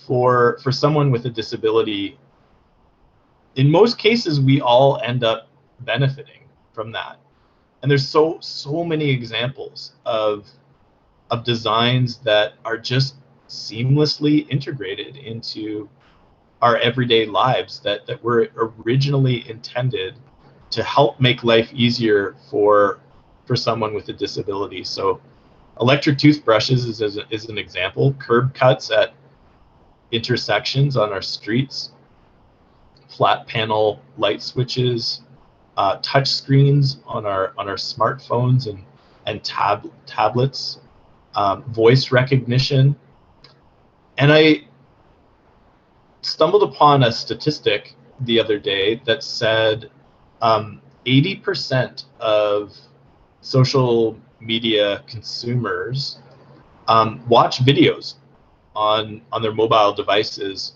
for someone with a disability. In most cases, we all end up benefiting from that. And there's so many examples of designs that are just seamlessly integrated into our everyday lives, that were originally intended to help make life easier for someone with a disability. So electric toothbrushes is an example. Curb cuts at intersections on our streets, flat panel light switches, touch screens on our smartphones and tablets, voice recognition. And I stumbled upon a statistic the other day that said 80% of social media consumers watch videos on their mobile devices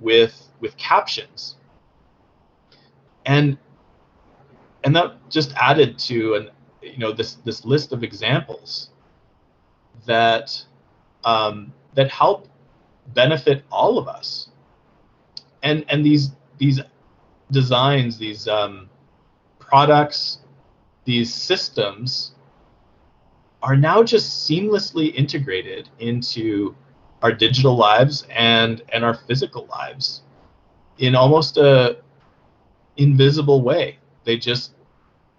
with captions, and that just added to this list of examples that help benefit all of us. And these designs, these products, these systems are now just seamlessly integrated into our digital lives and our physical lives in almost a invisible way. They just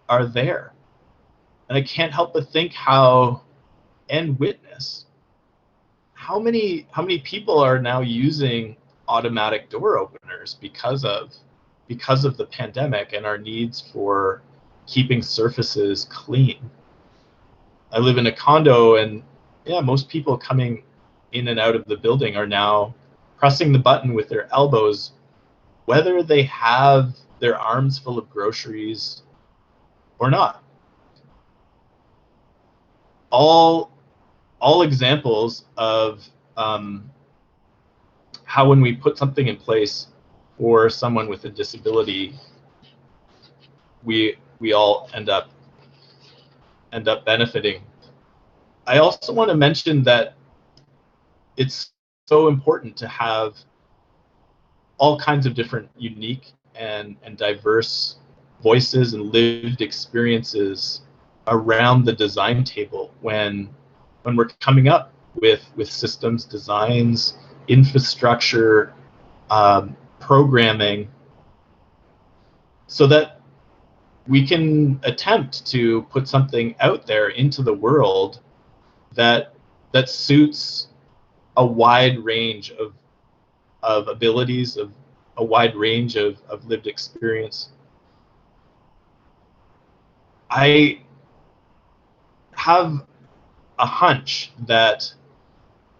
are there. And I can't help but think and witness how many people are now using automatic door openers because of the pandemic and our needs for keeping surfaces clean. I live in a condo, and most people coming in and out of the building are now pressing the button with their elbows, whether they have their arms full of groceries or not. All examples of how when we put something in place for someone with a disability, we all end up benefiting. I also want to mention that it's so important to have all kinds of different unique and diverse voices and lived experiences around the design table when we're coming up with systems designs, infrastructure, programming, so that we can attempt to put something out there into the world that suits a wide range of abilities, of a wide range of lived experience. I have a hunch that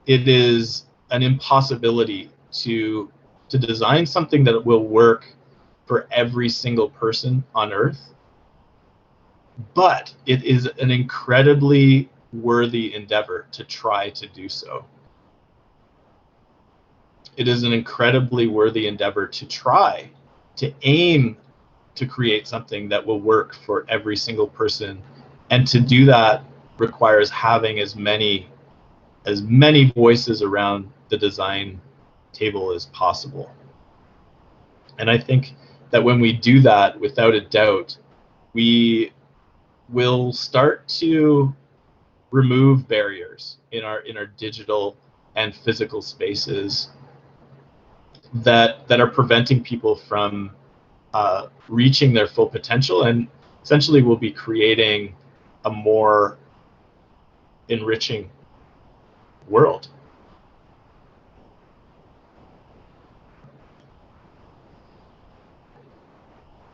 it is an impossibility to design something that will work for every single person on Earth, but it is an incredibly worthy endeavor to try to do so. It is an incredibly worthy endeavor to try to aim to create something that will work for every single person, and to do that requires having as many voices around the design table as possible. And I think that when we do that, without a doubt, we will start to remove barriers in our digital and physical spaces that are preventing people from reaching their full potential, and essentially we'll be creating a more enriching world.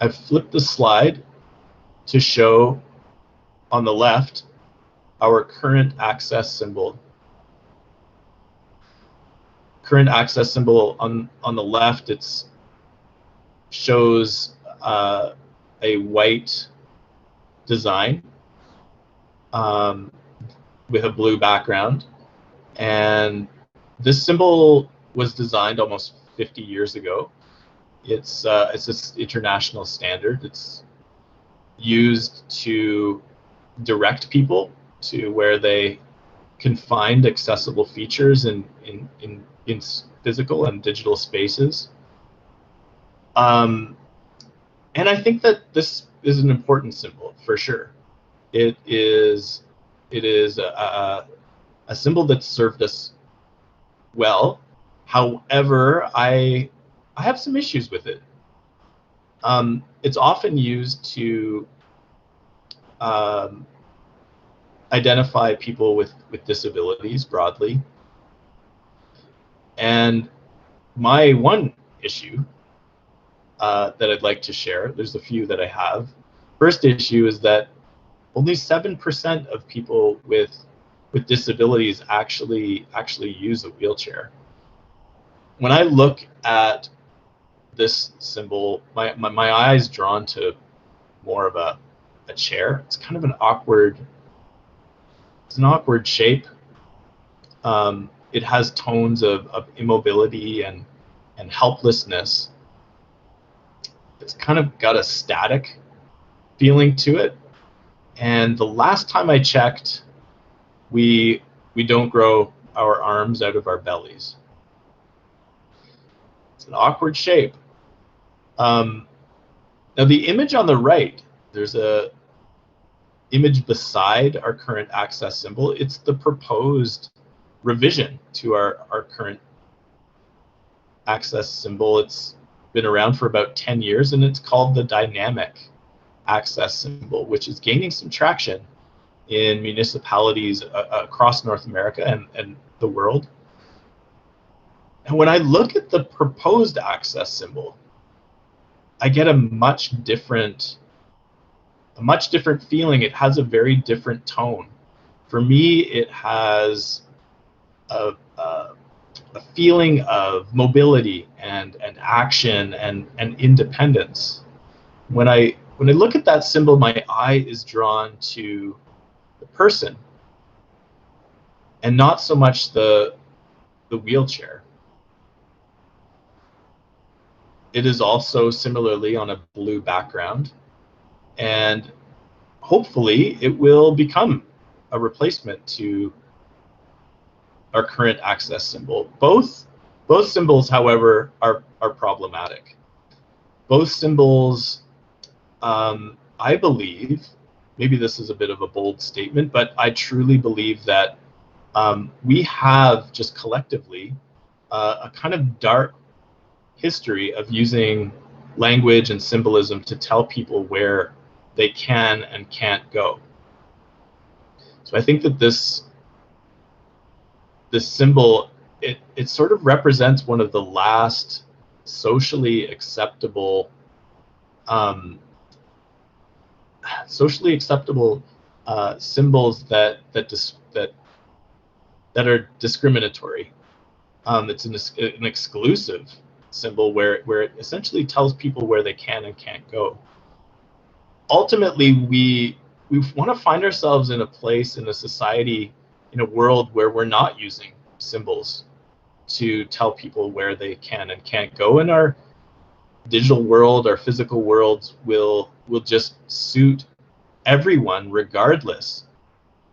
I've flipped the slide to show on the left our current access symbol. Current access symbol on the left, it shows a white design with a blue background, and this symbol was designed almost 50 years ago. It's this international standard. It's used to direct people to where they can find accessible features in physical and digital spaces. And I think that this is an important symbol for sure. It is a symbol that's served us well. However, I have some issues with it. It's often used to identify people with disabilities broadly. And my one issue that I'd like to share, there's a few that I have. First issue is that only 7% of people with disabilities actually use a wheelchair. When I look at this symbol, my eye is drawn to more of a chair. It's kind of an awkward shape. It has tones of immobility and helplessness. It's kind of got a static feeling to it. And the last time I checked, we don't grow our arms out of our bellies. It's an awkward shape. Now the image on the right, there's a image beside our current access symbol. It's the proposed revision to our current access symbol. It's been around for about 10 years, and it's called the dynamic access symbol, which is gaining some traction in municipalities across North America and the world. And when I look at the proposed access symbol, I get a much different feeling. It has a very different tone. For me, it has a feeling of mobility and action and independence. When I look at that symbol, my eye is drawn to the person and not so much the wheelchair. It is also similarly on a blue background, and hopefully it will become a replacement to our current access symbol. Both symbols, however, are problematic. Both symbols, I believe, maybe this is a bit of a bold statement, but I truly believe that we have just collectively a kind of dark history of using language and symbolism to tell people where they can and can't go. So I think that this symbol, it sort of represents one of the last socially acceptable symbols that are discriminatory. It's an exclusive symbol where it essentially tells people where they can and can't go. Ultimately, we want to find ourselves in a place, in a society, in a world where we're not using symbols to tell people where they can and can't go. And our digital world, our physical worlds will just suit everyone regardless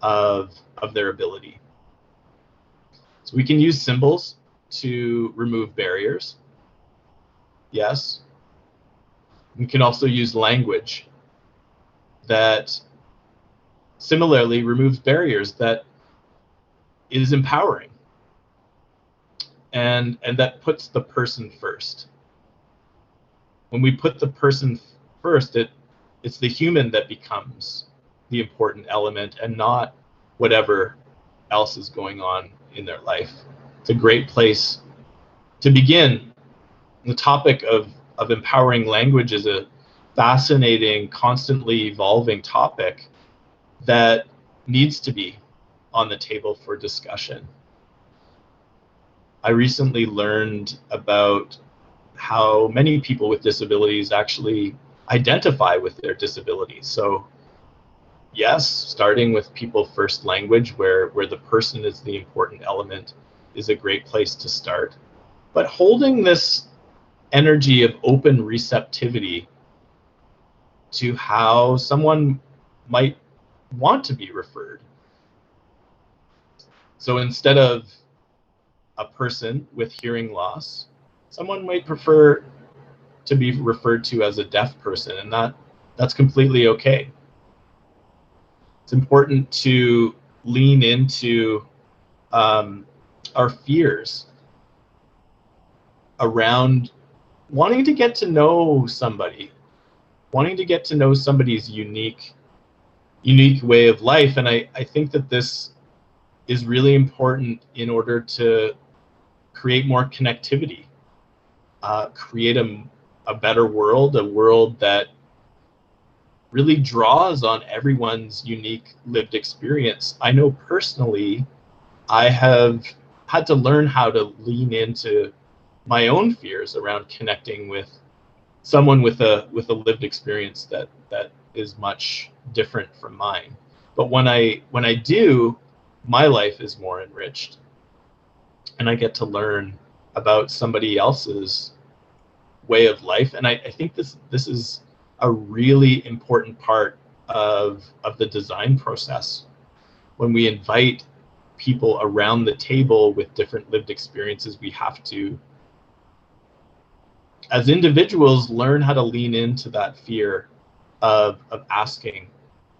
of their ability. So we can use symbols to remove barriers. Yes. We can also use language that similarly removes barriers, that is empowering and that puts the person first. When we put the person first, it's the human that becomes the important element and not whatever else is going on in their life. It's a great place to begin. The topic of empowering language is a fascinating, constantly evolving topic that needs to be on the table for discussion. I recently learned about how many people with disabilities actually identify with their disabilities. So yes, starting with people first language, where the person is the important element, is a great place to start. But holding this energy of open receptivity to how someone might want to be referred. So instead of a person with hearing loss, someone might prefer to be referred to as a deaf person, and that's completely okay. It's important to lean into our fears around wanting to get to know somebody, wanting to get to know somebody's unique way of life. And I think that this is really important in order to create more connectivity, create a better world, a world that really draws on everyone's unique lived experience. I know personally, I have had to learn how to lean into my own fears around connecting with someone with a lived experience that is much different from mine. But when I do, my life is more enriched, and I get to learn about somebody else's way of life. And I think this is a really important part of the design process. When we invite people around the table with different lived experiences, we have to, as individuals, learn how to lean into that fear of asking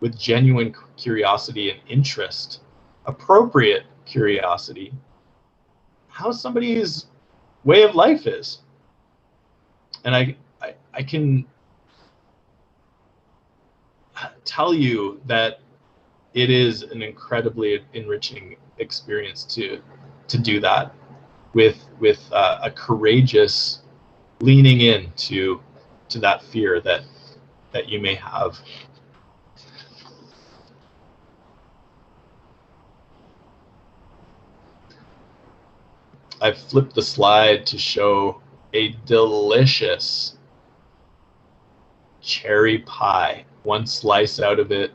with genuine curiosity and interest, appropriate curiosity, how somebody's way of life is. And I can tell you that it is an incredibly enriching experience to do that with a courageous leaning into that fear that you may have. I've flipped the slide to show a delicious cherry pie. One slice out of it.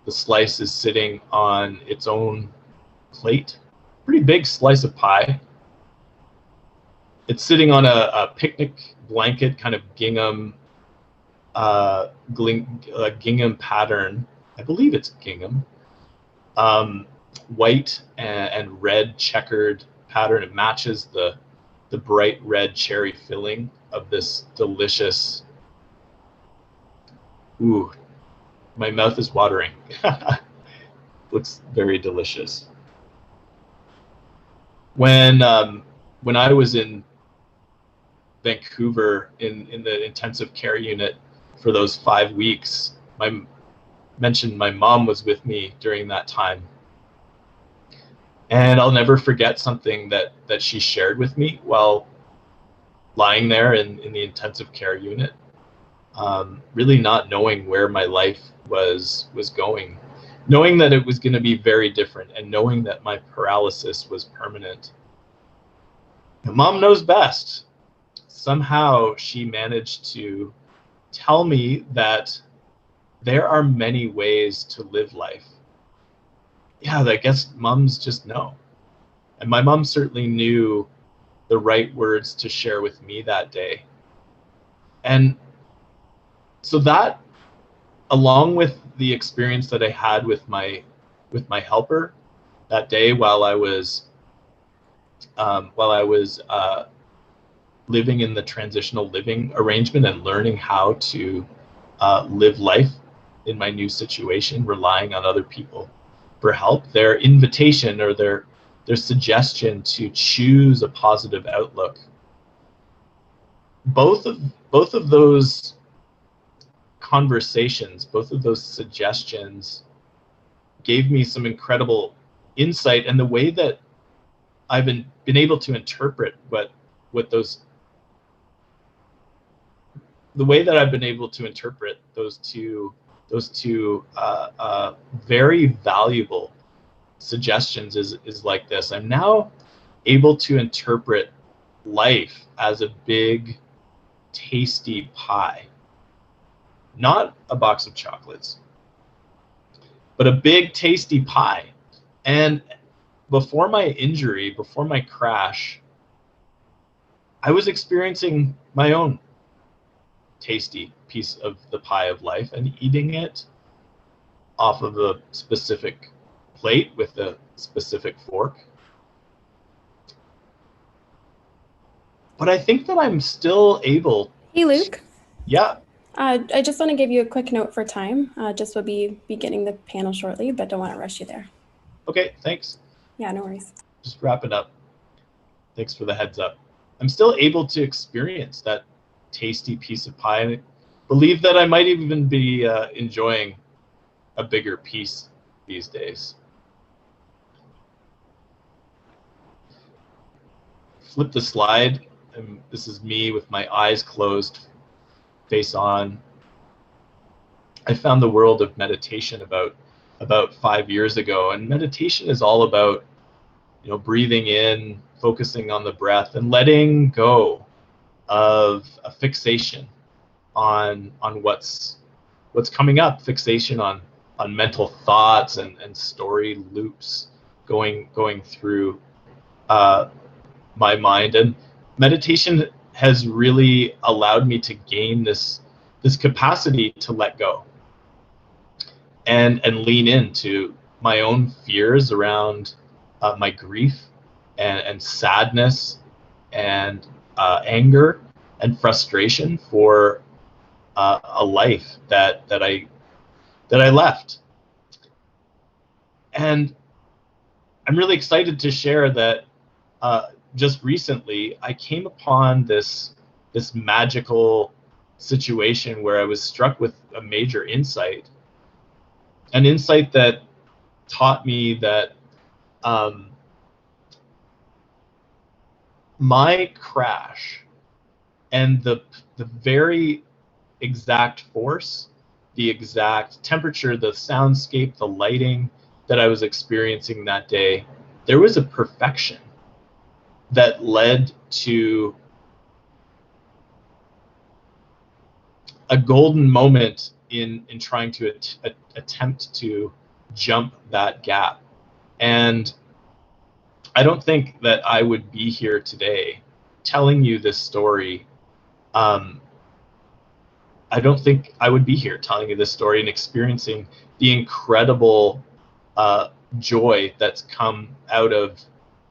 The slice is sitting on its own plate. Pretty big slice of pie. It's sitting on a picnic blanket, kind of gingham, gingham pattern. I believe it's gingham. white and red checkered pattern. It matches the bright red cherry filling of this delicious. Ooh, my mouth is watering. Looks very delicious. When I was in Vancouver in the intensive care unit for those 5 weeks, I mentioned my mom was with me during that time. And I'll never forget something that she shared with me while lying there in the intensive care unit, really not knowing where my life was going, knowing that it was going to be very different, and knowing that my paralysis was permanent. Mom knows best. Somehow she managed to tell me that there are many ways to live life. Yeah, I guess moms just know. And my mom certainly knew the right words to share with me that day. And so that, along with the experience that I had with my helper that day while I was living in the transitional living arrangement and learning how to live life in my new situation, relying on other people for help, their invitation or their suggestion to choose a positive outlook. Both of those conversations, both of those suggestions gave me some incredible insight, and the way that I've been able to interpret those two very valuable suggestions is like this. I'm now able to interpret life as a big, tasty pie, not a box of chocolates, but a big, tasty pie. And before my injury, before my crash, I was experiencing my own tasty piece of the pie of life and eating it off of a specific plate with a specific fork. But I think that I'm still able. Hey, Luke. Yeah. I just want to give you a quick note for time. Just will be beginning the panel shortly, but don't want to rush you there. Okay, thanks. Yeah, no worries. Just wrap it up. Thanks for the heads up. I'm still able to experience that tasty piece of pie, and I believe that I might even be enjoying a bigger piece these days. Flip the slide. This is me with my eyes closed, face on. I found the world of meditation about 5 years ago, and meditation is all about, breathing in, focusing on the breath, and letting go of a fixation on what's coming up, fixation on mental thoughts and story loops going through my mind. And meditation has really allowed me to gain this capacity to let go and lean into my own fears around my grief and sadness and anger and frustration for a life that I left. And I'm really excited to share that just recently I came upon this magical situation where I was struck with a major insight, an insight that taught me that my crash and the very exact force, the exact temperature, the soundscape, the lighting that I was experiencing that day, there was a perfection that led to a golden moment in trying to attempt to jump that gap. And I don't think that I would be here today telling you this story. I don't think I would be here telling you this story and experiencing the incredible joy that's come out of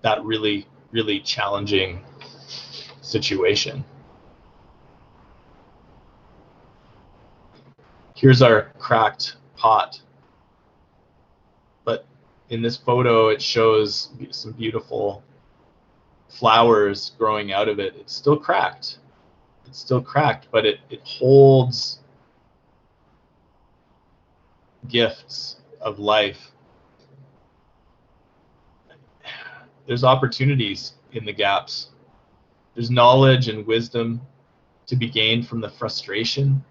that really, really challenging situation. Here's our cracked pot. But in this photo, it shows some beautiful flowers growing out of it. It's still cracked. It's still cracked, but it holds gifts of life. There's opportunities in the gaps. There's knowledge and wisdom to be gained from the frustration,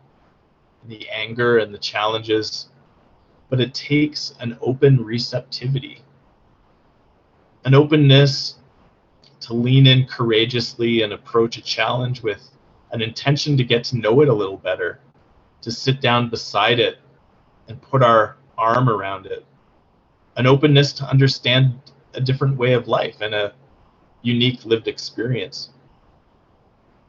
the anger, and the challenges. But it takes an open receptivity, an openness to lean in courageously and approach a challenge with an intention to get to know it a little better, to sit down beside it and put our arm around it, an openness to understand a different way of life and a unique lived experience.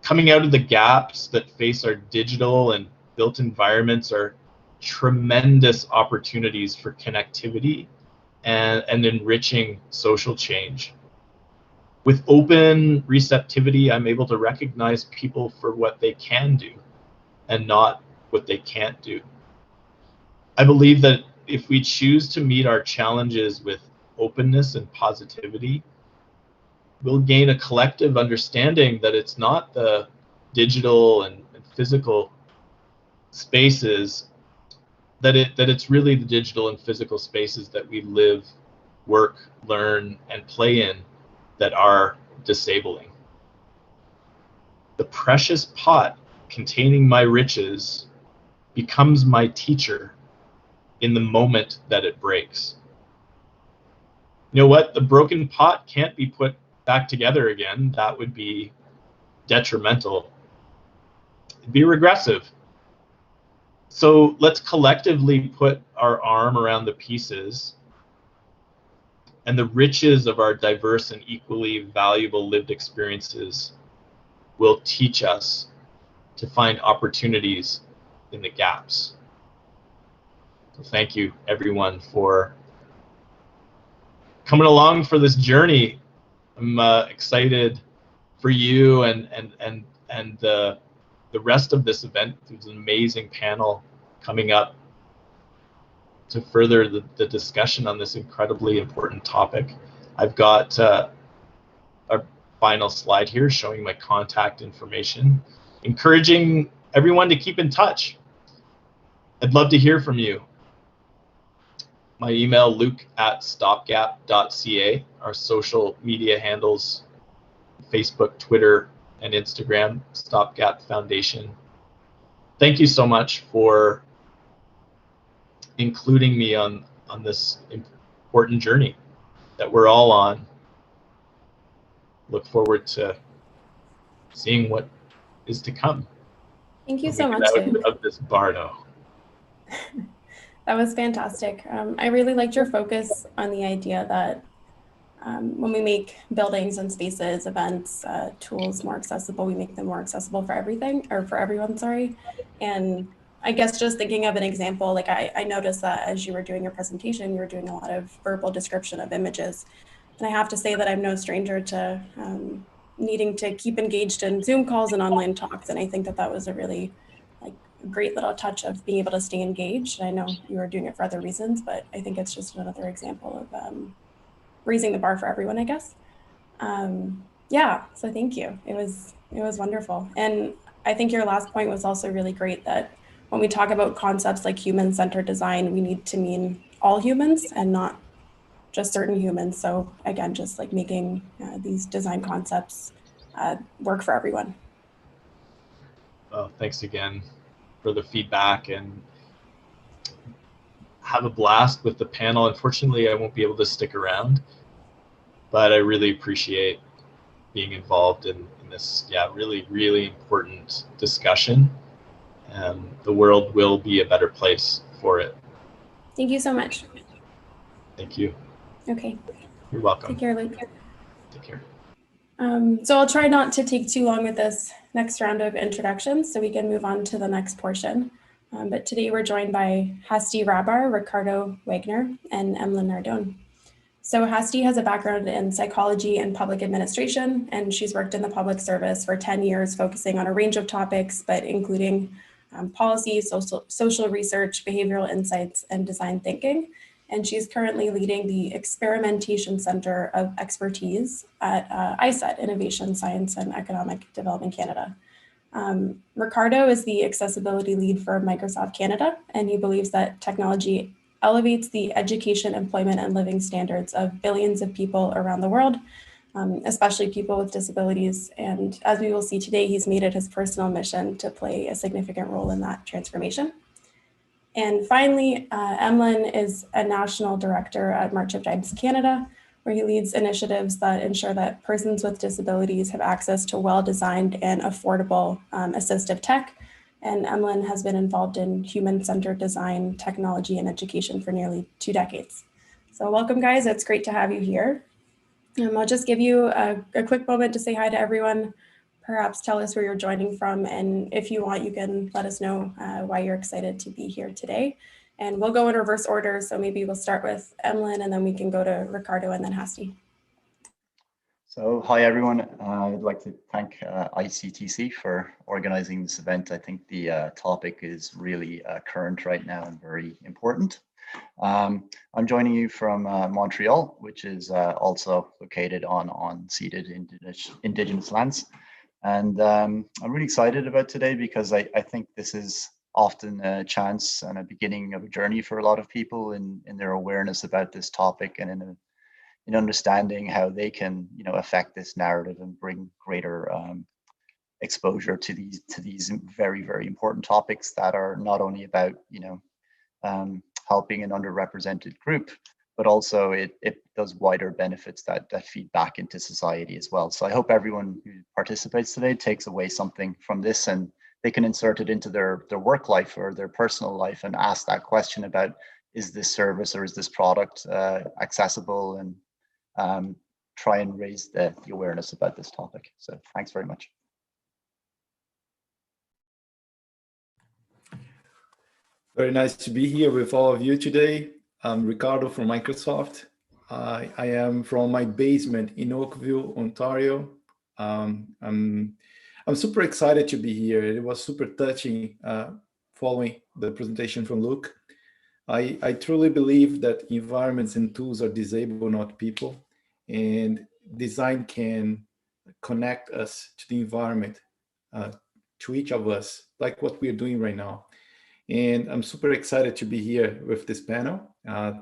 Coming out of the gaps that face our digital and built environments are tremendous opportunities for connectivity and enriching social change. With open receptivity, I'm able to recognize people for what they can do and not what they can't do. I believe that if we choose to meet our challenges with openness and positivity, we'll gain a collective understanding that it's not the digital and physical spaces, that it's really the digital and physical spaces that we live, work, learn, and play in that are disabling. The precious pot containing my riches becomes my teacher in the moment that it breaks. You know what? The broken pot can't be put back together again. That would be detrimental. It'd be regressive. So let's collectively put our arm around the pieces, and the riches of our diverse and equally valuable lived experiences will teach us to find opportunities in the gaps. So thank you, everyone, for coming along for this journey. I'm excited for you and the rest of this event. There's an amazing panel coming up to further the discussion on this incredibly important topic. I've got a final slide here showing my contact information, encouraging everyone to keep in touch. I'd love to hear from you. My email, luke@stopgap.ca, our social media handles, Facebook, Twitter, and Instagram, Stopgap Foundation. Thank you so much for including me on this important journey that we're all on. Look forward to seeing what is to come. Thank you so much, Luke. Of this Bardo. That was fantastic. I really liked your focus on the idea that when we make buildings and spaces, events, tools more accessible, we make them more accessible for everything, or for everyone, sorry. And I guess just thinking of an example, like I noticed that as you were doing your presentation, you were doing a lot of verbal description of images. And I have to say that I'm no stranger to needing to keep engaged in Zoom calls and online talks. And I think that was a really great little touch of being able to stay engaged. I know you were doing it for other reasons, but I think it's just another example of raising the bar for everyone, I guess. Yeah, so thank you. It was wonderful. And I think your last point was also really great, that when we talk about concepts like human-centered design, we need to mean all humans and not just certain humans. So again, just like making these design concepts work for everyone. Well, thanks again for the feedback, and have a blast with the panel. Unfortunately, I won't be able to stick around, but I really appreciate being involved in this, really, really important discussion. The world will be a better place for it. Thank you so much. Thank you. Okay. You're welcome. Take care, Luke. Take care. So I'll try not to take too long with this next round of introductions so we can move on to the next portion. But today we're joined by Hasti Rabar, Ricardo Wagner, and Emlyn Nardone. So Hasti has a background in psychology and public administration, and she's worked in the public service for 10 years, focusing on a range of topics, but including policy, social research, behavioral insights, and design thinking. And she's currently leading the Experimentation Center of Expertise at ISET, Innovation, Science, and Economic Development Canada. Ricardo is the accessibility lead for Microsoft Canada, and he believes that technology elevates the education, employment, and living standards of billions of people around the world, especially people with disabilities. And as we will see today, he's made it his personal mission to play a significant role in that transformation. And finally, Emlyn is a national director at March of Dimes Canada, where he leads initiatives that ensure that persons with disabilities have access to well-designed and affordable assistive tech. And Emlyn has been involved in human-centered design, technology, and education for nearly 2 decades. So welcome, guys. It's great to have you here. I'll just give you a quick moment to say hi to everyone. Perhaps tell us where you're joining from, and if you want, you can let us know why you're excited to be here today. And we'll go in reverse order, so maybe we'll start with Emlyn, and then we can go to Ricardo and then Hasti. So hi everyone, I'd like to thank ICTC for organizing this event. I think the topic is really current right now and very important. I'm joining you from Montreal, which is also located on unceded indigenous lands. And I'm really excited about today because I think this is often a chance and a beginning of a journey for a lot of people in their awareness about this topic and in understanding how they can, affect this narrative and bring greater exposure to these very, very important topics that are not only about, helping an underrepresented group, but also it does wider benefits that feed back into society as well. So I hope everyone who participates today takes away something from this and they can insert it into their work life or their personal life and ask that question about, is this service or is this product accessible, and try and raise the awareness about this topic. So thanks very much. Very nice to be here with all of you today. I'm Ricardo from Microsoft. I am from my basement in Oakville, Ontario. I'm super excited to be here. It was super touching following the presentation from Luke. I truly believe that environments and tools are disabled, not people, and design can connect us to the environment, to each of us, like what we're doing right now. And I'm super excited to be here with this panel.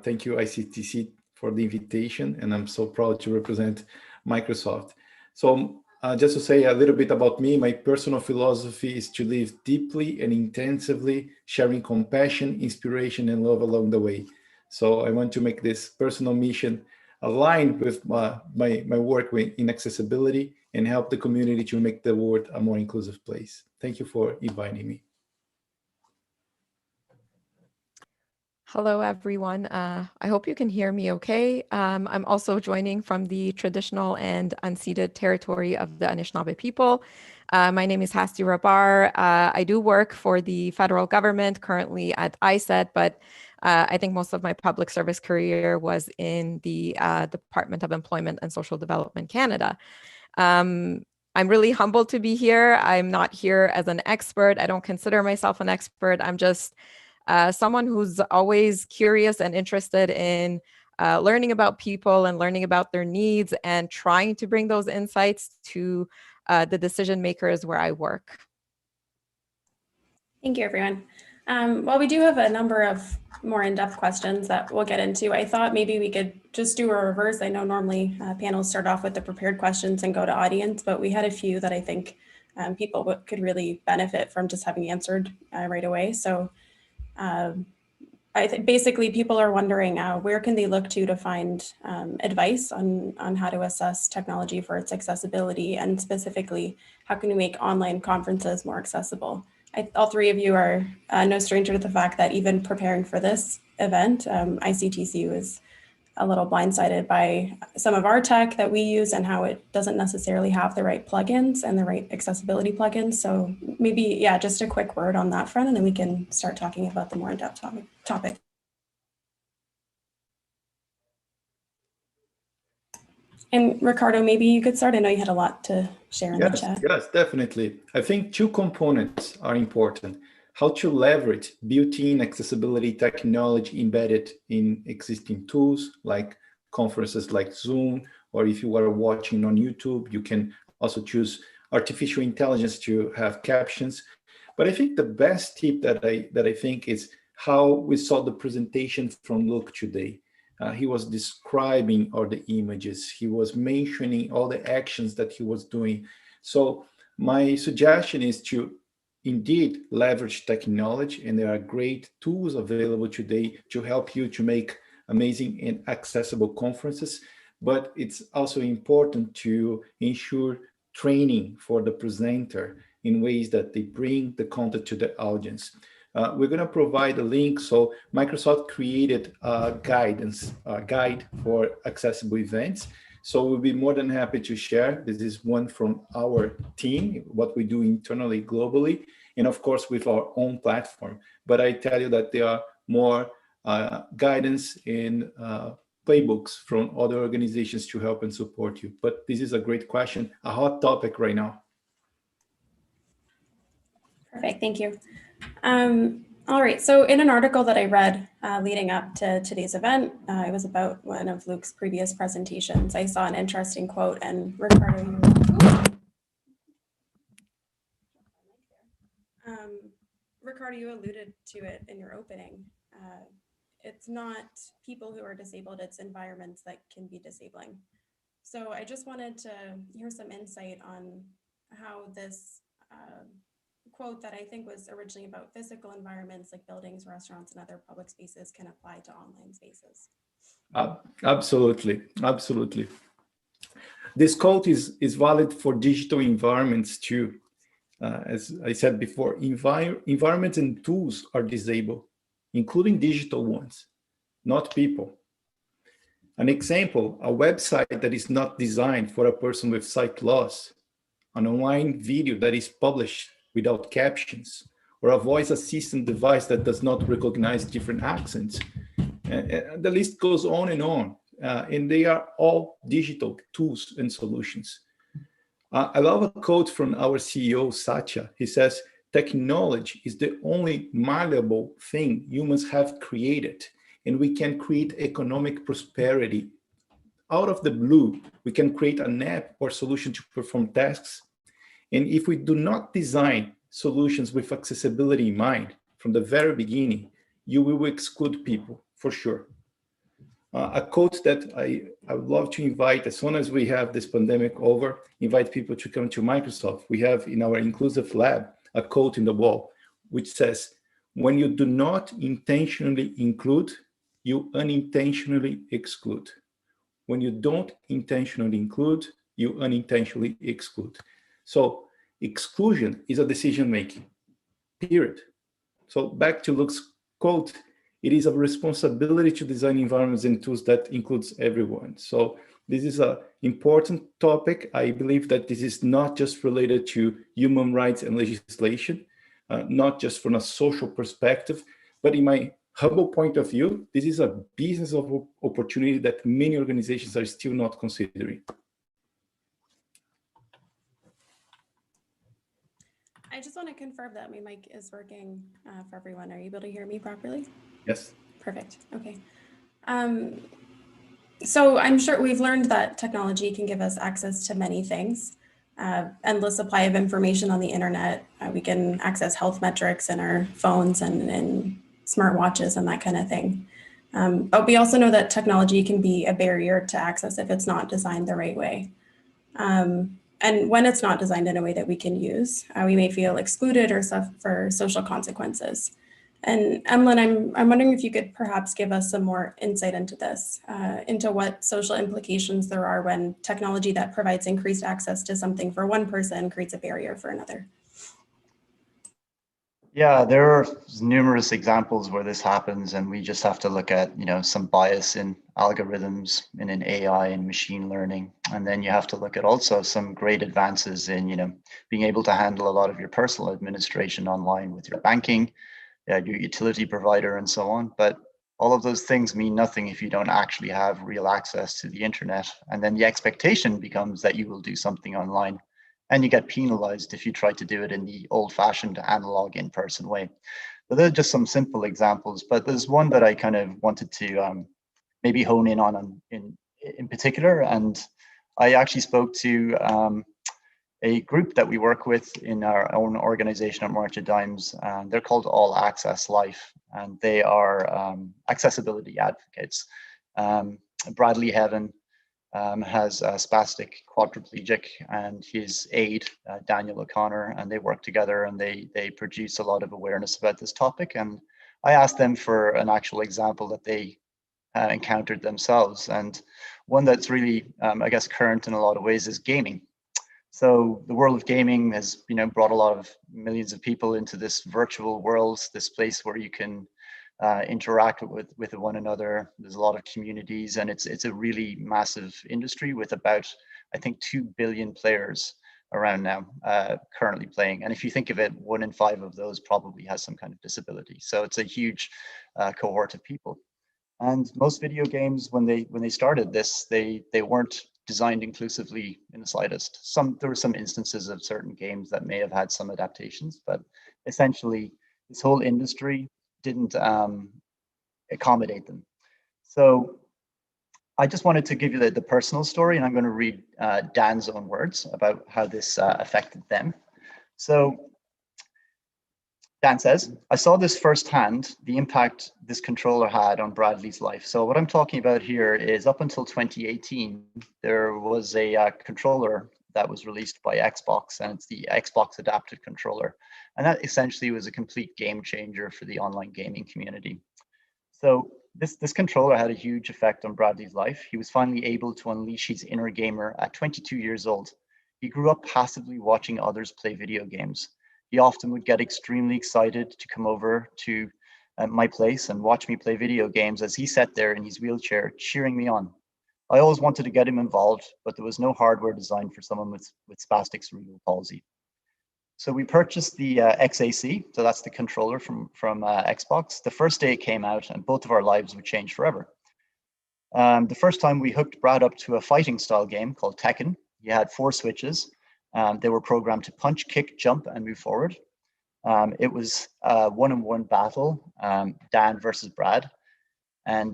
Thank you, ICTC, for the invitation, and I'm so proud to represent Microsoft. So just to say a little bit about me, my personal philosophy is to live deeply and intensively, sharing compassion, inspiration, and love along the way. So I want to make this personal mission aligned with my work in accessibility and help the community to make the world a more inclusive place. Thank you for inviting me. Hello, everyone. I hope you can hear me okay. I'm also joining from the traditional and unceded territory of the Anishinaabe people. My name is Hasti Rabar. I do work for the federal government currently at ISET, but I think most of my public service career was in the Department of Employment and Social Development Canada. I'm really humbled to be here. I'm not here as an expert. I don't consider myself an expert. I'm just someone who's always curious and interested in learning about people and learning about their needs and trying to bring those insights to the decision makers where I work. Thank you, everyone. Well, we do have a number of more in-depth questions that we'll get into. I thought maybe we could just do a reverse. I know normally panels start off with the prepared questions and go to audience, but we had a few that I think people could really benefit from just having answered right away. So I think basically people are wondering where can they look to find advice on how to assess technology for its accessibility, and specifically how can we make online conferences more accessible? All three of you are no stranger to the fact that even preparing for this event, ICTC was a little blindsided by some of our tech that we use and how it doesn't necessarily have the right plugins and the right accessibility plugins. So maybe, yeah, just a quick word on that front, and then we can start talking about the more in-depth topic. And Ricardo, maybe you could start. I know you had a lot to share in the chat. Yes, definitely. I think two components are important. How to leverage built-in accessibility technology embedded in existing tools like conferences like Zoom, or if you are watching on YouTube, you can also choose artificial intelligence to have captions. But I think the best tip that I think is how we saw the presentation from Luke today. He was describing all the images. He was mentioning all the actions that he was doing. So my suggestion is to indeed leverage technology, and there are great tools available today to help you to make amazing and accessible conferences. But it's also important to ensure training for the presenter in ways that they bring the content to the audience. We're going to provide a link. So Microsoft created a guide for accessible events. So we'll be more than happy to share. This is one from our team, what we do internally, globally, and of course with our own platform. But I tell you that there are more guidance and playbooks from other organizations to help and support you. But this is a great question, a hot topic right now. Perfect, thank you. All right, so in an article that I read leading up to today's event, it was about one of Luke's previous presentations. I saw an interesting quote, and Ricardo, you alluded to it in your opening. It's not people who are disabled, it's environments that can be disabling. So I just wanted to hear some insight on how this quote that I think was originally about physical environments like buildings, restaurants, and other public spaces can apply to online spaces. Absolutely, absolutely. This quote is valid for digital environments too. As I said before, environments and tools are disabled, including digital ones, not people. An example, a website that is not designed for a person with sight loss, an online video that is published without captions, or a voice assistant device that does not recognize different accents. And the list goes on, and they are all digital tools and solutions. I love a quote from our CEO, Satya. He says, technology is the only malleable thing humans have created, and we can create economic prosperity. Out of the blue, we can create an app or solution to perform tasks. And if we do not design solutions with accessibility in mind from the very beginning, you will exclude people, for sure. A quote that I would love to invite, as soon as we have this pandemic over, invite people to come to Microsoft. We have in our inclusive lab a quote in the wall, which says, when you do not intentionally include, you unintentionally exclude. When you don't intentionally include, you unintentionally exclude. So exclusion is a decision-making, period. So back to Luke's quote, it is a responsibility to design environments and tools that includes everyone. So this is an important topic. I believe that this is not just related to human rights and legislation, not just from a social perspective, but in my humble point of view, this is a business opportunity that many organizations are still not considering. I just want to confirm that my mic is working for everyone. Are you able to hear me properly? Yes. Perfect. Okay. So I'm sure we've learned that technology can give us access to many things. Endless supply of information on the internet. We can access health metrics in our phones and smartwatches and that kind of thing. But we also know that technology can be a barrier to access if it's not designed the right way. And when it's not designed in a way that we can use, we may feel excluded or suffer social consequences. And Emlyn, I'm wondering if you could perhaps give us some more insight into this, into what social implications there are when technology that provides increased access to something for one person creates a barrier for another. Yeah, there are numerous examples where this happens, and we just have to look at, some bias in algorithms and in AI and machine learning. And then you have to look at also some great advances in, being able to handle a lot of your personal administration online with your banking, your utility provider, and so on. But All of those things mean nothing if you don't actually have real access to the internet. And then the expectation becomes that you will do something online, and you get penalized if you try to do it in the old-fashioned analog in-person way. So those are just some simple examples, but there's one that I kind of wanted to maybe hone in on in particular. And I actually spoke to a group that we work with in our own organization at March of Dimes, and they're called All Access Life, and they are accessibility advocates. Bradley Heaven has a spastic quadriplegic, and his aide, Daniel O'Connor, and they work together, and they produce a lot of awareness about this topic. And I asked them for an actual example that they encountered themselves, and one that's really, I guess, current in a lot of ways is gaming. So the world of gaming has, brought a lot of millions of people into this virtual world, this place where you can interact with one another. There's a lot of communities, and it's a really massive industry with about, I think, 2 billion players around now currently playing. And if you think of it, 1 in 5 of those probably has some kind of disability. So it's a huge cohort of people. And most video games, when they started this, they weren't designed inclusively in the slightest. There were some instances of certain games that may have had some adaptations, but essentially this whole industry didn't accommodate them. So I just wanted to give you the personal story, and I'm going to read Dan's own words about how this affected them. So Dan says, I saw this firsthand, the impact this controller had on Bradley's life. So what I'm talking about here is up until 2018, there was a controller that was released by Xbox, and it's the Xbox Adaptive Controller. And that essentially was a complete game changer for the online gaming community. So this controller had a huge effect on Bradley's life. He was finally able to unleash his inner gamer at 22 years old. He grew up passively watching others play video games. He often would get extremely excited to come over to my place and watch me play video games as he sat there in his wheelchair cheering me on. I always wanted to get him involved, but there was no hardware designed for someone with spastic cerebral palsy. So we purchased the XAC, so that's the controller from Xbox. The first day it came out, and both of our lives would change forever. The first time we hooked Brad up to a fighting style game called Tekken. He had 4 switches. They were programmed to punch, kick, jump, and move forward. It was a one-on-one battle, Dan versus Brad. And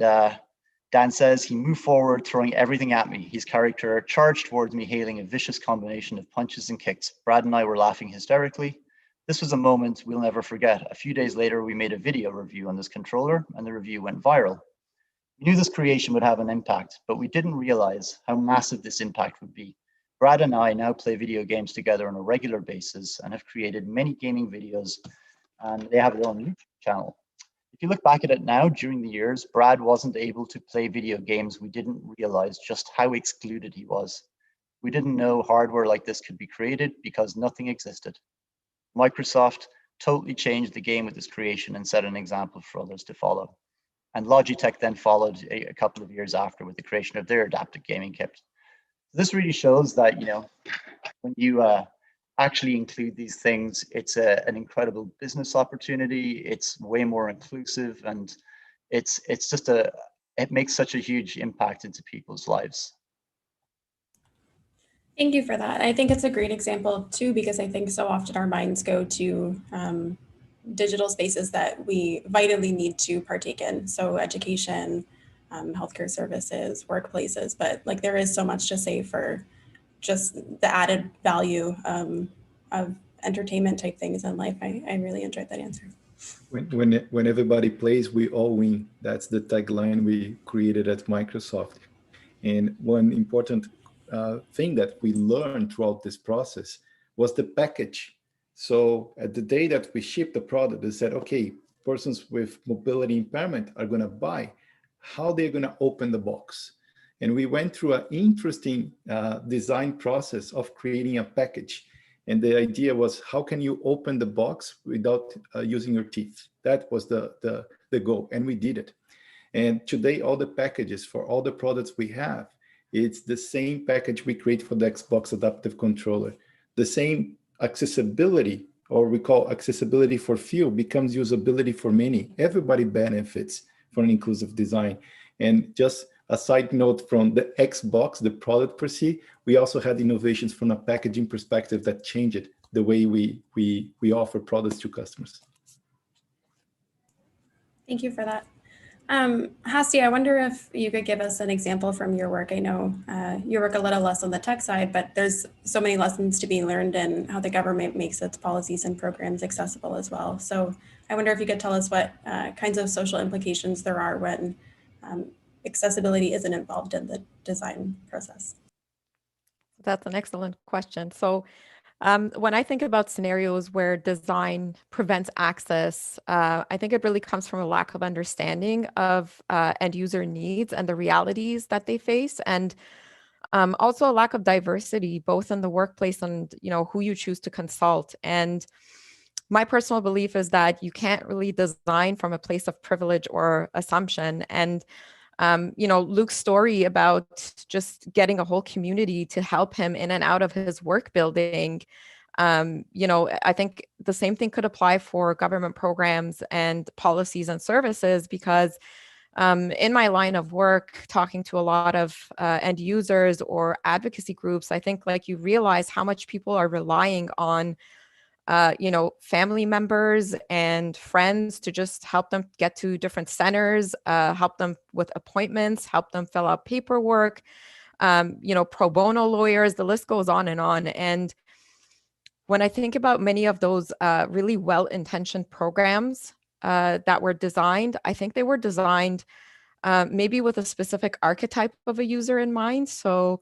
Dan says he moved forward, throwing everything at me. His character charged towards me, hailing a vicious combination of punches and kicks. Brad and I were laughing hysterically. This was a moment we'll never forget. A few days later, we made a video review on this controller, and the review went viral. We knew this creation would have an impact, but we didn't realize how massive this impact would be. Brad and I now play video games together on a regular basis and have created many gaming videos, and they have their own YouTube channel. If you look back at it now, during the years, Brad wasn't able to play video games. We didn't realize just how excluded he was. We didn't know hardware like this could be created because nothing existed. Microsoft totally changed the game with this creation and set an example for others to follow. And Logitech then followed a couple of years after with the creation of their adaptive gaming kit. This really shows that, when you actually include these things, it's an incredible business opportunity. It's way more inclusive, and it makes such a huge impact into people's lives. Thank you for that. I think it's a great example too, because I think so often our minds go to digital spaces that we vitally need to partake in. So education, healthcare services, workplaces, but like there is so much to say for just the added value of entertainment type things in life. I really enjoyed that answer. When everybody plays, we all win. That's the tagline we created at Microsoft. And one important thing that we learned throughout this process was the package. So at the day that we shipped the product, they said, okay, persons with mobility impairment are going to buy. How they're going to open the box. And we went through an interesting design process of creating a package. And the idea was, how can you open the box without using your teeth? That was the goal, and we did it. And today, all the packages for all the products we have, it's the same package we create for the Xbox Adaptive Controller. The same accessibility, or we call accessibility for few, becomes usability for many. Everybody benefits for an inclusive design. And just a side note from the Xbox, the product per se, we also had innovations from a packaging perspective that changed the way we offer products to customers. Thank you for that. Hasti, I wonder if you could give us an example from your work. I know you work a little less on the tech side, but there's so many lessons to be learned in how the government makes its policies and programs accessible as well. So I wonder if you could tell us what kinds of social implications there are when accessibility isn't involved in the design process. That's an excellent question. So when I think about scenarios where design prevents access, I think it really comes from a lack of understanding of end user needs and the realities that they face, and also a lack of diversity, both in the workplace and who you choose to consult. And my personal belief is that you can't really design from a place of privilege or assumption. And Luke's story about just getting a whole community to help him in and out of his work building, I think the same thing could apply for government programs and policies and services, because in my line of work, talking to a lot of end users or advocacy groups, I think you realize how much people are relying on family members and friends to just help them get to different centers, help them with appointments, help them fill out paperwork, pro bono lawyers, the list goes on and on. And when I think about many of those really well-intentioned programs that were designed, I think they were designed maybe with a specific archetype of a user in mind. So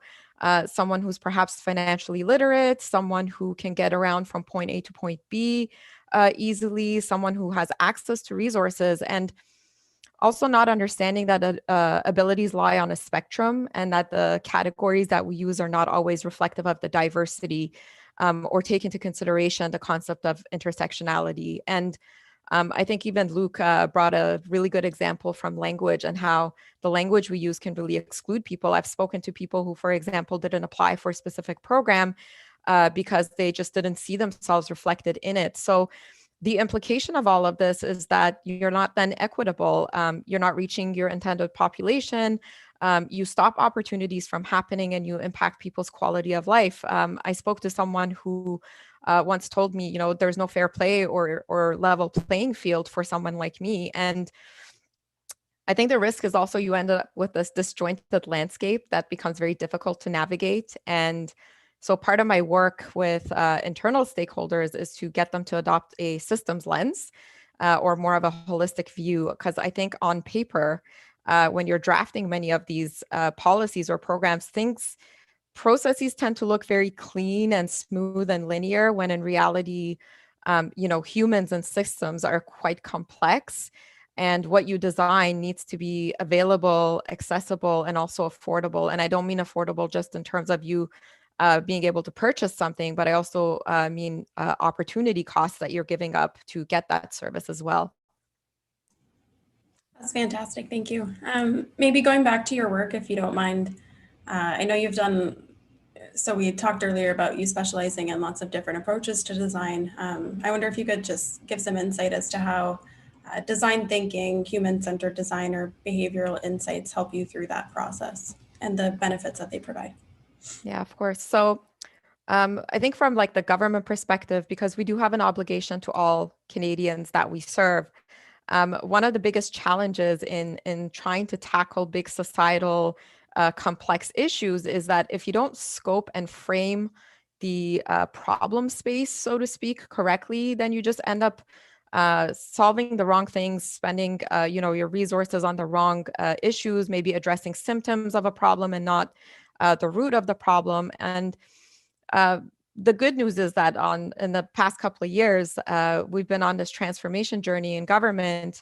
someone who's perhaps financially literate, someone who can get around from point A to point B easily, someone who has access to resources, and also not understanding that abilities lie on a spectrum and that the categories that we use are not always reflective of the diversity or take into consideration the concept of intersectionality. And I think even Luke brought a really good example from language and how the language we use can really exclude people. I've spoken to people who, for example, didn't apply for a specific program because they just didn't see themselves reflected in it. So the implication of all of this is that you're not then equitable. You're not reaching your intended population. You stop opportunities from happening and you impact people's quality of life. I spoke to someone who once told me, there's no fair play or level playing field for someone like me. And I think the risk is also you end up with this disjointed landscape that becomes very difficult to navigate. And so part of my work with internal stakeholders is to get them to adopt a systems lens or more of a holistic view, because I think on paper, when you're drafting many of these policies or programs, processes tend to look very clean and smooth and linear, when in reality, humans and systems are quite complex. And what you design needs to be available, accessible, and also affordable. And I don't mean affordable just in terms of you being able to purchase something, but I also mean opportunity costs that you're giving up to get that service as well. That's fantastic. Thank you. Maybe going back to your work, if you don't mind. I know you've done, so we talked earlier about you specializing in lots of different approaches to design. I wonder if you could just give some insight as to how design thinking, human-centered design, or behavioral insights help you through that process and the benefits that they provide. Yeah, of course. So I think from the government perspective, because we do have an obligation to all Canadians that we serve, one of the biggest challenges in trying to tackle big societal complex issues is that if you don't scope and frame the problem space, so to speak, correctly, then you just end up solving the wrong things, spending your resources on the wrong issues, maybe addressing symptoms of a problem and not the root of the problem. And the good news is that in the past couple of years, we've been on this transformation journey in government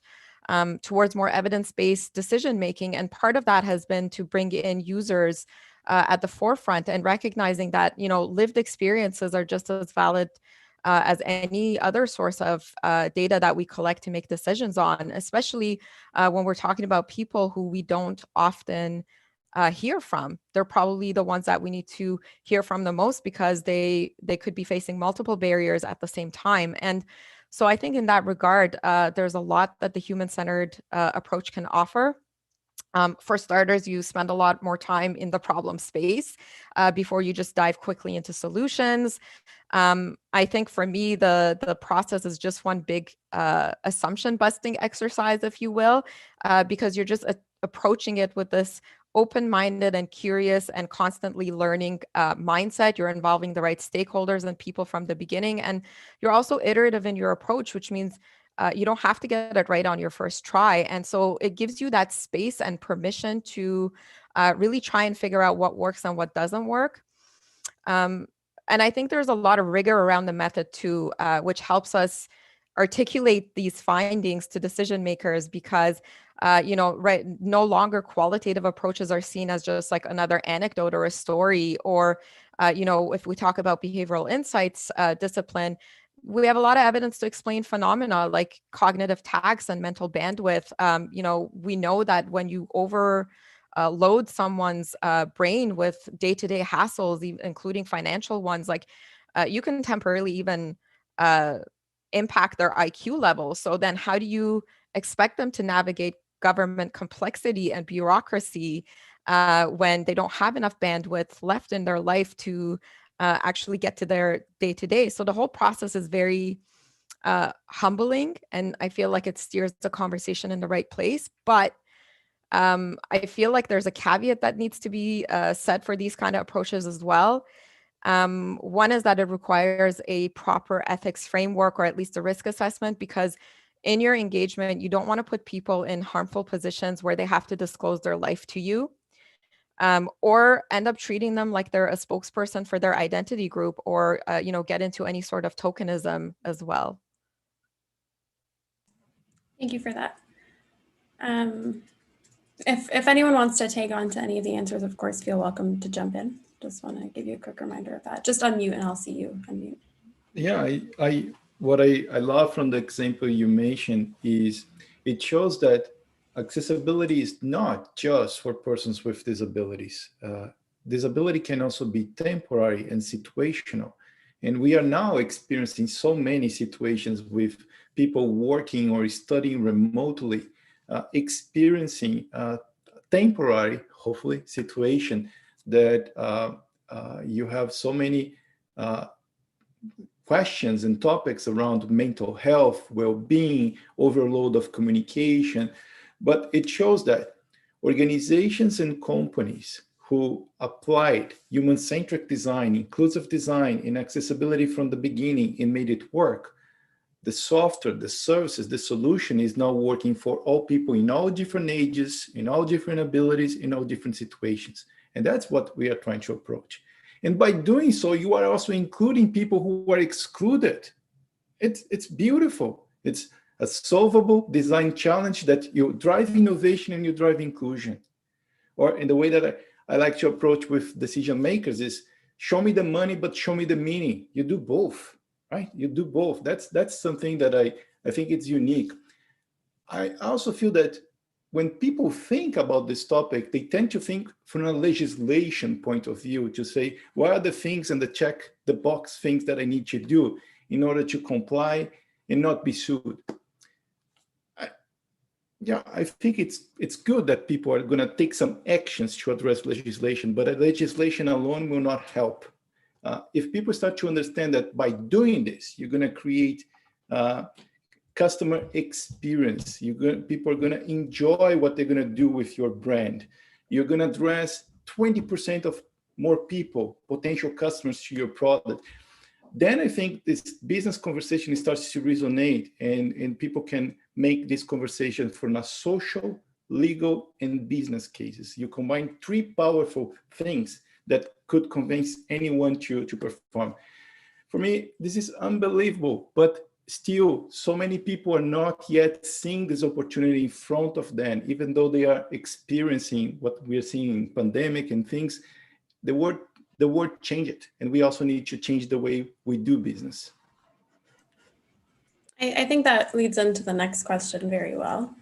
towards more evidence-based decision-making. And part of that has been to bring in users at the forefront and recognizing that, lived experiences are just as valid as any other source of data that we collect to make decisions on, especially when we're talking about people who we don't often hear from. They're probably the ones that we need to hear from the most because they could be facing multiple barriers at the same time. And So I think in that regard, there's a lot that the human-centered approach can offer. For starters, you spend a lot more time in the problem space before you just dive quickly into solutions. I think for me, the process is just one big assumption busting exercise, if you will, because you're just approaching it with this open-minded and curious and constantly learning mindset. You're involving the right stakeholders and people from the beginning, and you're also iterative in your approach, which means you don't have to get it right on your first try. And so it gives you that space and permission to really try and figure out what works and what doesn't work. And I think there's a lot of rigor around the method too, which helps us articulate these findings to decision makers, because right, no longer qualitative approaches are seen as just like another anecdote or a story, or if we talk about behavioral insights discipline, we have a lot of evidence to explain phenomena like cognitive tax and mental bandwidth. We know that when you load someone's brain with day-to-day hassles, including financial ones, like you can temporarily even impact their IQ level. So then how do you expect them to navigate government complexity and bureaucracy when they don't have enough bandwidth left in their life to actually get to their day-to-day? So the whole process is very humbling, and I feel like it steers the conversation in the right place. But I feel like there's a caveat that needs to be set for these kind of approaches as well. One is that it requires a proper ethics framework, or at least a risk assessment, because in your engagement, you don't want to put people in harmful positions where they have to disclose their life to you, or end up treating them like they're a spokesperson for their identity group, or get into any sort of tokenism as well. Thank you for that. If anyone wants to tag on to any of the answers, of course, feel welcome to jump in. Just want to give you a quick reminder of that. Just unmute and I'll see you unmute. Yeah, what I love from the example you mentioned is it shows that accessibility is not just for persons with disabilities. Disability can also be temporary and situational. And we are now experiencing so many situations with people working or studying remotely, experiencing temporary, hopefully, situation that you have so many questions and topics around mental health, well-being, overload of communication. But it shows that organizations and companies who applied human-centric design, inclusive design, and accessibility from the beginning and made it work, the software, the services, the solution is now working for all people in all different ages, in all different abilities, in all different situations. And that's what we are trying to approach. And by doing so, you are also including people who are excluded. It's beautiful. It's a solvable design challenge that you drive innovation and you drive inclusion. Or in the way that I like to approach with decision makers is show me the money, but show me the meaning. You do both, right? You do both. That's something that I think it's unique. I also feel that when people think about this topic, they tend to think from a legislation point of view to say, what are the things and the check the box things that I need to do in order to comply and not be sued? I think it's good that people are going to take some actions to address legislation, but legislation alone will not help. If people start to understand that by doing this, you're going to create customer experience, people are going to enjoy what they're going to do with your brand. You're going to address 20% of more people, potential customers to your product. Then I think this business conversation starts to resonate, and people can make this conversation from a social, legal, and business cases. You combine three powerful things that could convince anyone to perform. For me, this is unbelievable, but still, so many people are not yet seeing this opportunity in front of them, even though they are experiencing what we're seeing in pandemic and things. The world changed, and we also need to change the way we do business. I think that leads into the next question very well.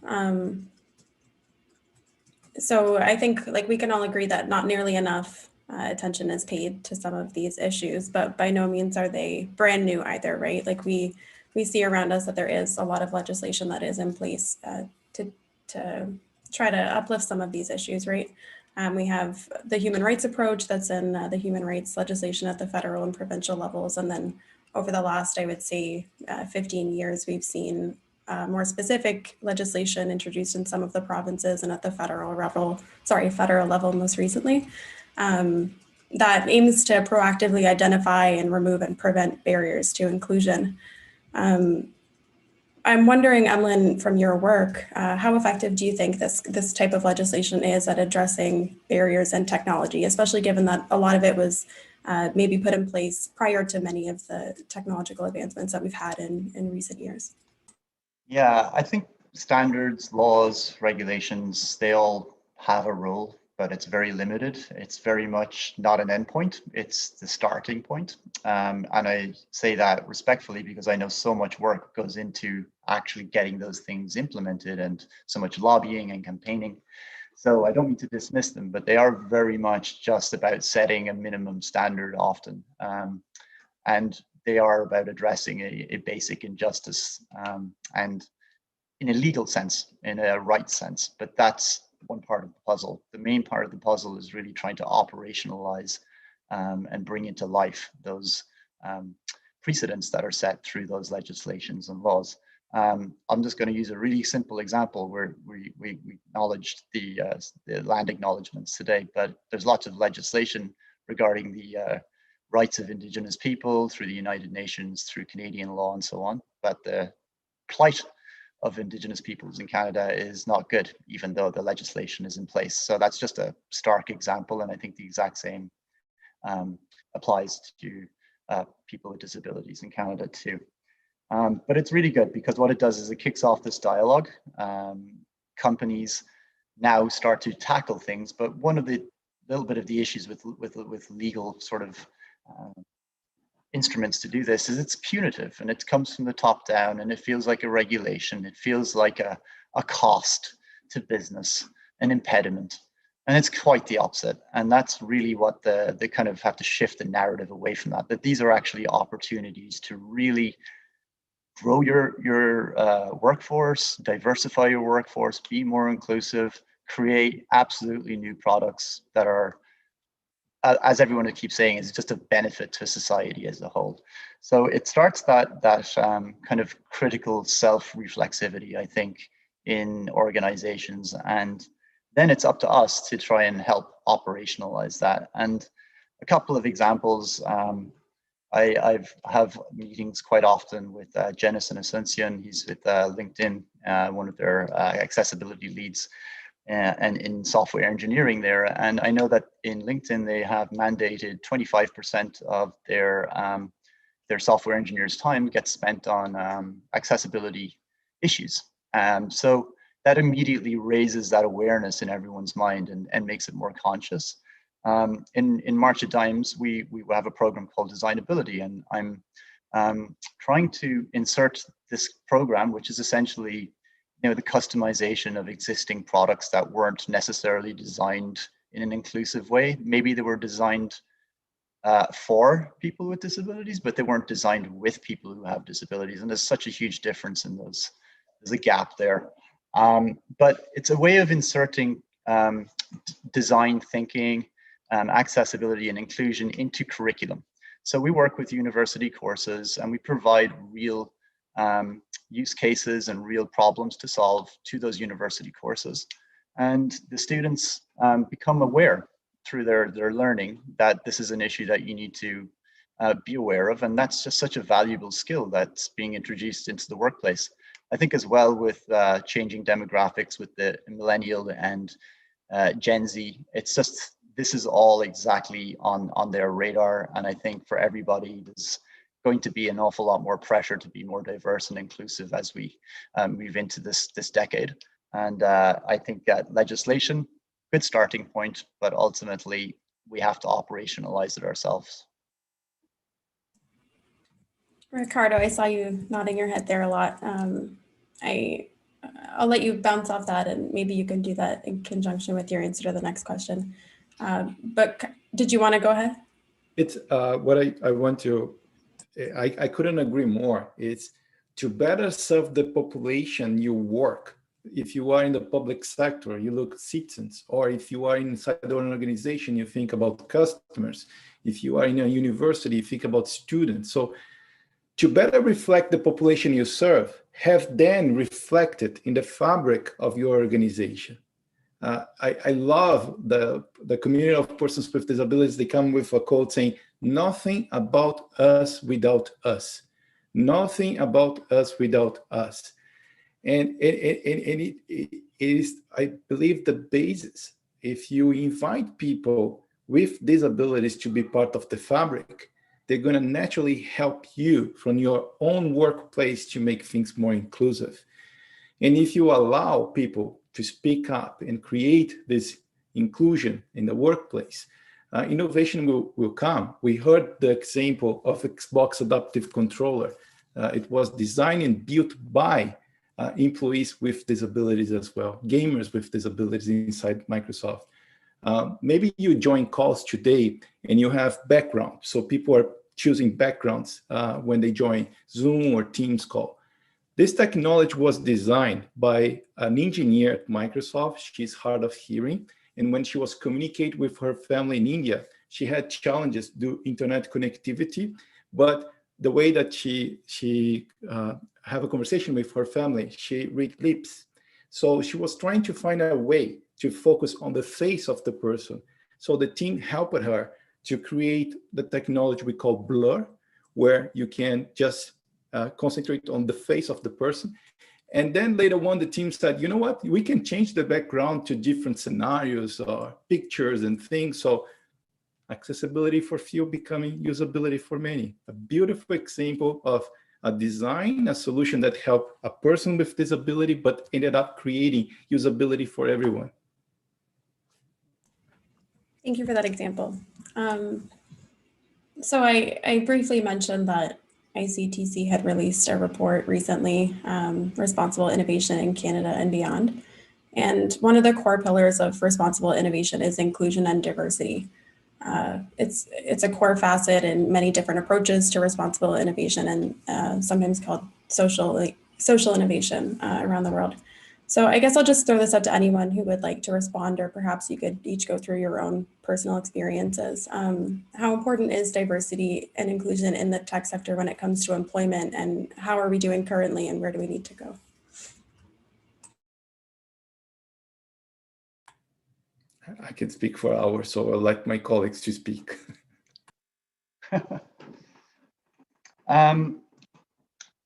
So I think we can all agree that not nearly enough attention is paid to some of these issues, but by no means are they brand new either, right? We we see around us that there is a lot of legislation that is in place to try to uplift some of these issues, right? We have the human rights approach that's in the human rights legislation at the federal and provincial levels. And then over the last, I would say, 15 years, we've seen more specific legislation introduced in some of the provinces and at the federal level most recently, that aims to proactively identify and remove and prevent barriers to inclusion. I'm wondering, Emlyn, from your work, how effective do you think this type of legislation is at addressing barriers in technology, especially given that a lot of it was maybe put in place prior to many of the technological advancements that we've had in recent years? Yeah, I think standards, laws, regulations, they all have a role, but it's very limited. It's very much not an endpoint, it's the starting point. And I say that respectfully because I know so much work goes into actually getting those things implemented and so much lobbying and campaigning. So I don't mean to dismiss them, but they are very much just about setting a minimum standard often. And they are about addressing a basic injustice and in a legal sense, in a right sense, but that's one part of the puzzle. The main part of the puzzle is really trying to operationalize and bring into life those precedents that are set through those legislations and laws. I'm just going to use a really simple example where we acknowledged the land acknowledgements today, but there's lots of legislation regarding the rights of Indigenous people through the United Nations, through Canadian law and so on. But the plight of Indigenous peoples in Canada is not good, even though the legislation is in place. So that's just a stark example. And I think the exact same applies to people with disabilities in Canada too. But it's really good because what it does is it kicks off this dialogue. Companies now start to tackle things, but one of the little bit of the issues with legal sort of instruments to do this is it's punitive and it comes from the top down and it feels like a regulation. It feels like a cost to business, an impediment, and it's quite the opposite. And that's really what they kind of have to shift the narrative away from that these are actually opportunities to really grow your workforce, diversify your workforce, be more inclusive, create absolutely new products that are, as everyone keeps saying, is just a benefit to society as a whole. So it starts that kind of critical self-reflexivity, I think, in organizations, and then it's up to us to try and help operationalize that. And a couple of examples, I have meetings quite often with Jennison Asuncion. He's with LinkedIn, one of their accessibility leads. And in software engineering there. And I know that in LinkedIn, they have mandated 25% of their software engineers' time gets spent on accessibility issues. So that immediately raises that awareness in everyone's mind and makes it more conscious. In March at Dimes, we have a program called Designability, and I'm trying to insert this program, which is essentially the customization of existing products that weren't necessarily designed in an inclusive way. Maybe they were designed for people with disabilities, but they weren't designed with people who have disabilities. And there's such a huge difference in those. There's a gap there. But it's a way of inserting design thinking, accessibility and inclusion into curriculum. So we work with university courses and we provide real use cases and real problems to solve to those university courses. And the students become aware through their learning that this is an issue that you need to be aware of. And that's just such a valuable skill that's being introduced into the workplace. I think as well with changing demographics with the millennial and Gen Z, it's just, this is all exactly on their radar. And I think for everybody, there's going to be an awful lot more pressure to be more diverse and inclusive as we move into this decade. And I think that legislation, good starting point, but ultimately we have to operationalize it ourselves. Ricardo, I saw you nodding your head there a lot. I'll let you bounce off that and maybe you can do that in conjunction with your answer to the next question. But did you want to go ahead? It's what I want to, I couldn't agree more. It's to better serve the population you work. If you are in the public sector, you look at citizens, or if you are inside an organization, you think about customers. If you are in a university, you think about students. So to better reflect the population you serve, have then reflected in the fabric of your organization. I love the community of persons with disabilities. They come with a quote saying, "Nothing about us without us. Nothing about us without us." And it is, I believe, the basis. If you invite people with disabilities to be part of the fabric, they're going to naturally help you from your own workplace to make things more inclusive. And if you allow people to speak up and create this inclusion in the workplace, innovation will come. We heard the example of Xbox Adaptive Controller. It was designed and built by employees with disabilities as well, gamers with disabilities inside Microsoft. Maybe you join calls today and you have background. So people are choosing backgrounds when they join Zoom or Teams call. This technology was designed by an engineer at Microsoft. She's hard of hearing. And when she was communicating with her family in India, she had challenges due to internet connectivity. But the way that she have a conversation with her family, she read lips. So she was trying to find a way to focus on the face of the person. So the team helped her to create the technology we call Blur, where you can just concentrate on the face of the person. And then later on, the team said, you know what, we can change the background to different scenarios or pictures and things. So accessibility for few becoming usability for many. A beautiful example of a design, a solution that helped a person with disability, but ended up creating usability for everyone. Thank you for that example. So I briefly mentioned that ICTC had released a report recently, Responsible Innovation in Canada and Beyond. And one of the core pillars of responsible innovation is inclusion and diversity. It's a core facet in many different approaches to responsible innovation and sometimes called social innovation around the world. So I guess I'll just throw this up to anyone who would like to respond, or perhaps you could each go through your own personal experiences. How important is diversity and inclusion in the tech sector when it comes to employment, and how are we doing currently, and where do we need to go? I can speak for hours, so I'll let my colleagues to speak.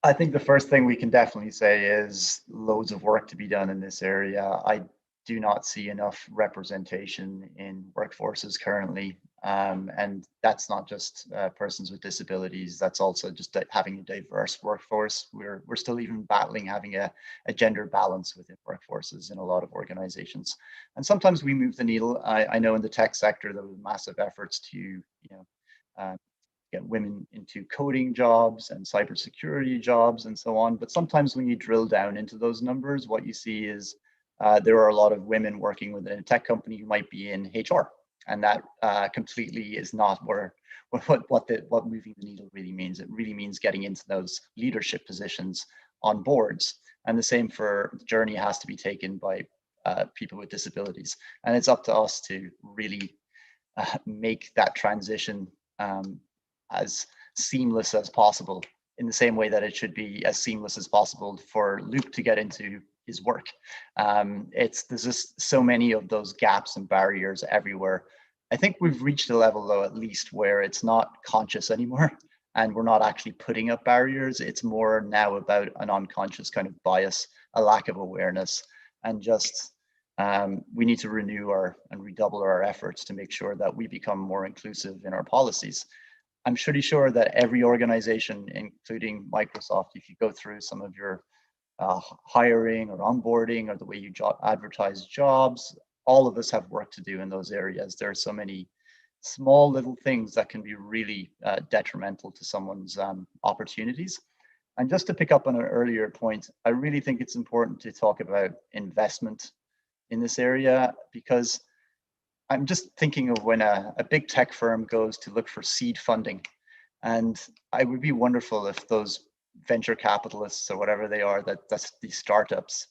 I think the first thing we can definitely say is loads of work to be done in this area. I do not see enough representation in workforces currently. And that's not just persons with disabilities, that's also just having a diverse workforce. We're still even battling having a gender balance within workforces in a lot of organizations. And sometimes we move the needle. I know in the tech sector, there were massive efforts to, get women into coding jobs and cybersecurity jobs and so on. But sometimes when you drill down into those numbers, what you see is there are a lot of women working within a tech company who might be in HR. And that completely is not what moving the needle really means. It really means getting into those leadership positions on boards. And the same for the journey has to be taken by people with disabilities. And it's up to us to really make that transition as seamless as possible, in the same way that it should be as seamless as possible for Luke to get into his work. There's just so many of those gaps and barriers everywhere. I think we've reached a level, though, at least, where it's not conscious anymore and we're not actually putting up barriers. It's more now about an unconscious kind of bias, a lack of awareness, and just we need to renew and redouble our efforts to make sure that we become more inclusive in our policies. I'm pretty sure that every organization, including Microsoft, if you go through some of your hiring or onboarding or the way you advertise jobs, all of us have work to do in those areas. There are so many small little things that can be really detrimental to someone's opportunities. And just to pick up on an earlier point, I really think it's important to talk about investment in this area, because I'm just thinking of when a big tech firm goes to look for seed funding, and it would be wonderful if those venture capitalists or whatever they are, that's these startups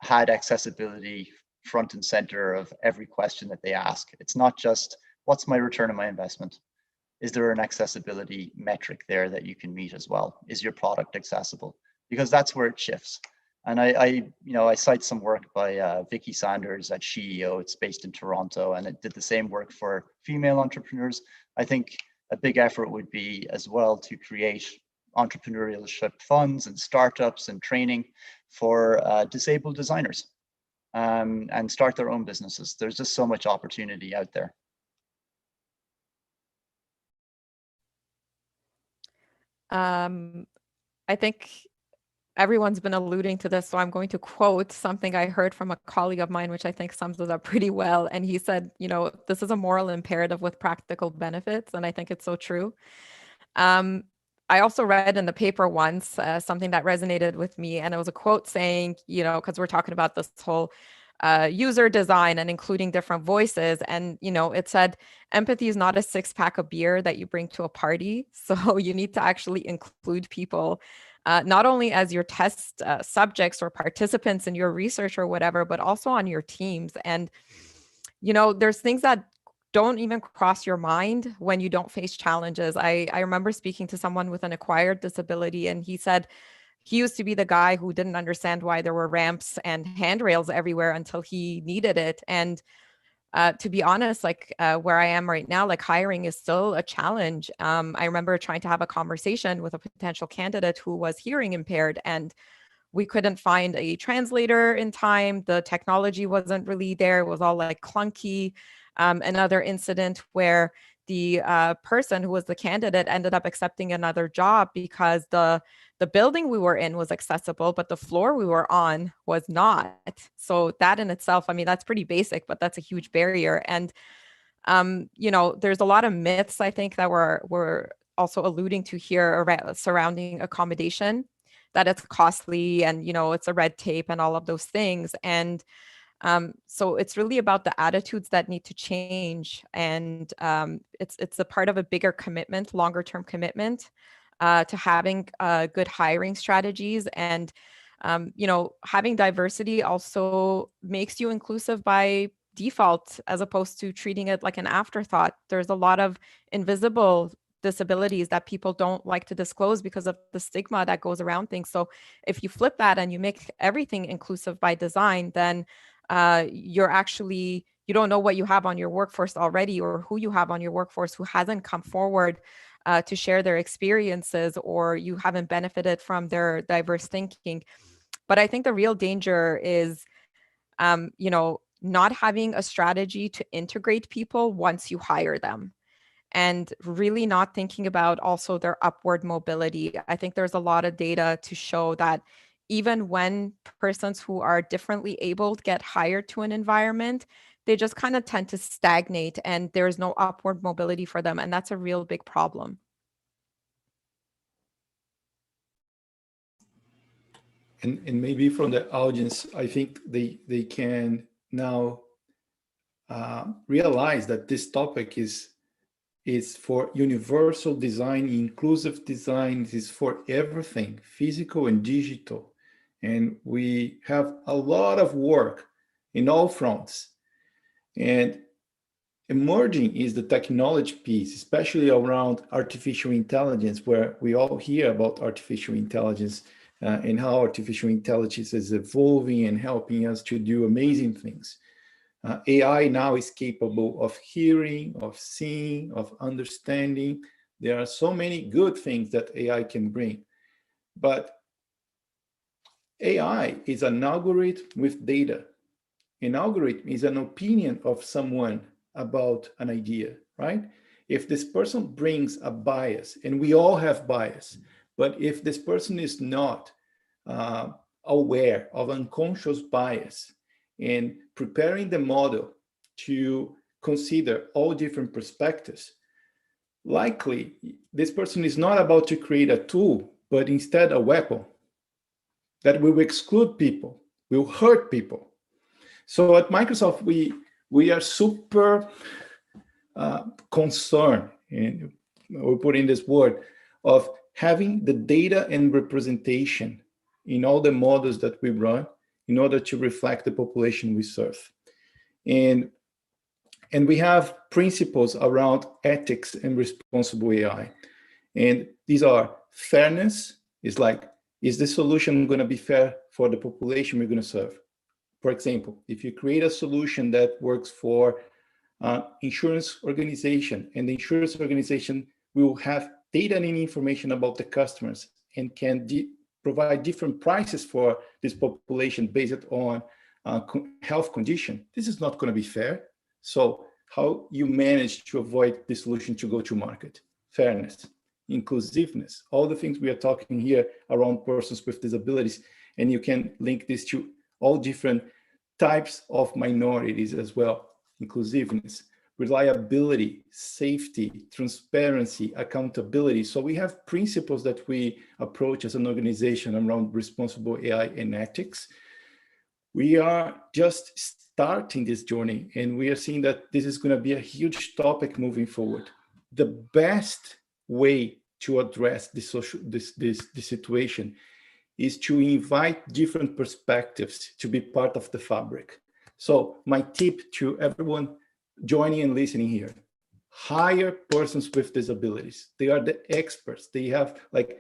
had accessibility front and center of every question that they ask. It's not just, what's my return on my investment? Is there an accessibility metric there that you can meet as well? Is your product accessible? Because that's where it shifts. And I cite some work by Vicky Sanders at SheEO. It's based in Toronto, and it did the same work for female entrepreneurs. I think a big effort would be as well to create entrepreneurship funds and startups and training for disabled designers, and start their own businesses. There's just so much opportunity out there. I think everyone's been alluding to this, so I'm going to quote something I heard from a colleague of mine, which I think sums it up pretty well. And he said, you know, this is a moral imperative with practical benefits. And I think it's so true. I also read in the paper once something that resonated with me, and it was a quote saying, you know, because we're talking about this whole user design and including different voices. And, you know, it said, empathy is not a 6-pack of beer that you bring to a party. So you need to actually include people, not only as your test subjects or participants in your research or whatever, but also on your teams. And, you know, there's things that don't even cross your mind when you don't face challenges. I remember speaking to someone with an acquired disability, and he said he used to be the guy who didn't understand why there were ramps and handrails everywhere until he needed it. And to be honest, like where I am right now, like hiring is still a challenge. I remember trying to have a conversation with a potential candidate who was hearing impaired, and we couldn't find a translator in time. The technology wasn't really there. It was all like clunky. Another incident where the person who was the candidate ended up accepting another job because the building we were in was accessible, but the floor we were on was not. So that in itself, I mean, that's pretty basic, but that's a huge barrier. And, you know, there's a lot of myths, I think, that we're also alluding to here around, surrounding accommodation, that it's costly and, you know, it's a red tape and all of those things. And so it's really about the attitudes that need to change. And it's a part of a bigger commitment, longer term commitment to having good hiring strategies. And, you know, having diversity also makes you inclusive by default, as opposed to treating it like an afterthought. There's a lot of invisible disabilities that people don't like to disclose because of the stigma that goes around things. So if you flip that and you make everything inclusive by design, then you're actually, you don't know what you have on your workforce already, or who you have on your workforce who hasn't come forward to share their experiences, or you haven't benefited from their diverse thinking. But I think the real danger is, you know, not having a strategy to integrate people once you hire them, and really not thinking about also their upward mobility. I think there's a lot of data to show that even when persons who are differently abled get hired to an environment, they just kind of tend to stagnate and there's no upward mobility for them. And that's a real big problem. And maybe from the audience, I think they can now realize that this topic is for universal design, inclusive design. Is for everything, physical and digital. And we have a lot of work in all fronts. And emerging is the technology piece, especially around artificial intelligence, where we all hear about artificial intelligence and how artificial intelligence is evolving and helping us to do amazing things. AI now is capable of hearing, of seeing, of understanding. There are so many good things that AI can bring. But AI is an algorithm with data. An algorithm is an opinion of someone about an idea, right? If this person brings a bias, and we all have bias, but if this person is not aware of unconscious bias and preparing the model to consider all different perspectives, likely this person is not about to create a tool, but instead a weapon that will exclude people, will hurt people. So at Microsoft, we are super concerned, and we're putting this word, of having the data and representation in all the models that we run in order to reflect the population we serve. And we have principles around ethics and responsible AI. And these are fairness, is like, is the solution going to be fair for the population we're going to serve? For example, if you create a solution that works for insurance organization, and the insurance organization will have data and information about the customers and can provide different prices for this population based on health condition, this is not going to be fair. So how you manage to avoid the solution to go to market? Fairness, inclusiveness, all the things we are talking here around persons with disabilities, and you can link this to all different types of minorities as well. Inclusiveness, reliability, safety, transparency, accountability. So we have principles that we approach as an organization around responsible AI and ethics. We are just starting this journey, and we are seeing that this is going to be a huge topic moving forward. The best way to address this situation is to invite different perspectives to be part of the fabric. So my tip to everyone joining and listening here, hire persons with disabilities. They are the experts. They have like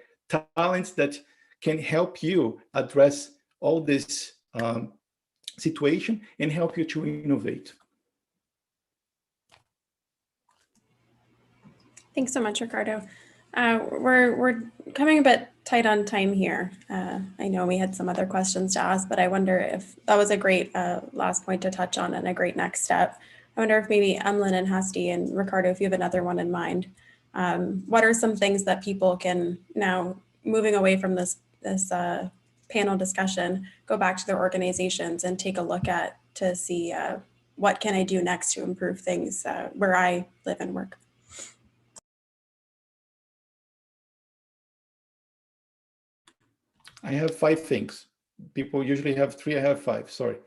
talents that can help you address all this situation and help you to innovate. Thanks so much, Ricardo. We're coming a bit tight on time here. I know we had some other questions to ask, but I wonder if that was a great last point to touch on and a great next step. I wonder if maybe Emlyn and Hasti and Ricardo, if you have another one in mind, what are some things that people can now, moving away from this panel discussion, go back to their organizations and take a look at to see what can I do next to improve things where I live and work? I have 5 things. People usually have 3, I have 5, sorry.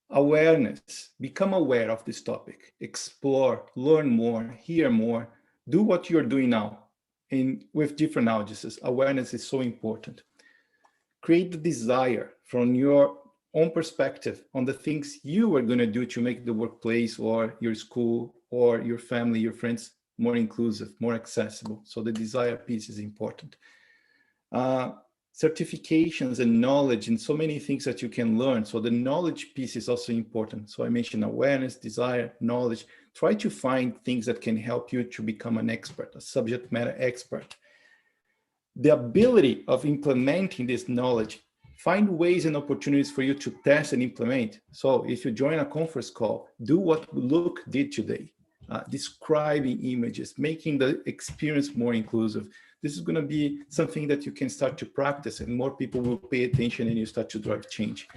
Awareness, become aware of this topic, explore, learn more, hear more, do what you're doing now. And with different audiences, awareness is so important. Create the desire from your own perspective on the things you are going to do to make the workplace or your school or your family, your friends more inclusive, more accessible. So the desire piece is important. Certifications and knowledge and so many things that you can learn. So the knowledge piece is also important. So I mentioned awareness, desire, knowledge. Try to find things that can help you to become an expert, a subject matter expert. The ability of implementing this knowledge, find ways and opportunities for you to test and implement. So if you join a conference call, do what Luke did today, describing images, making the experience more inclusive. This is going to be something that you can start to practice and more people will pay attention and you start to drive change.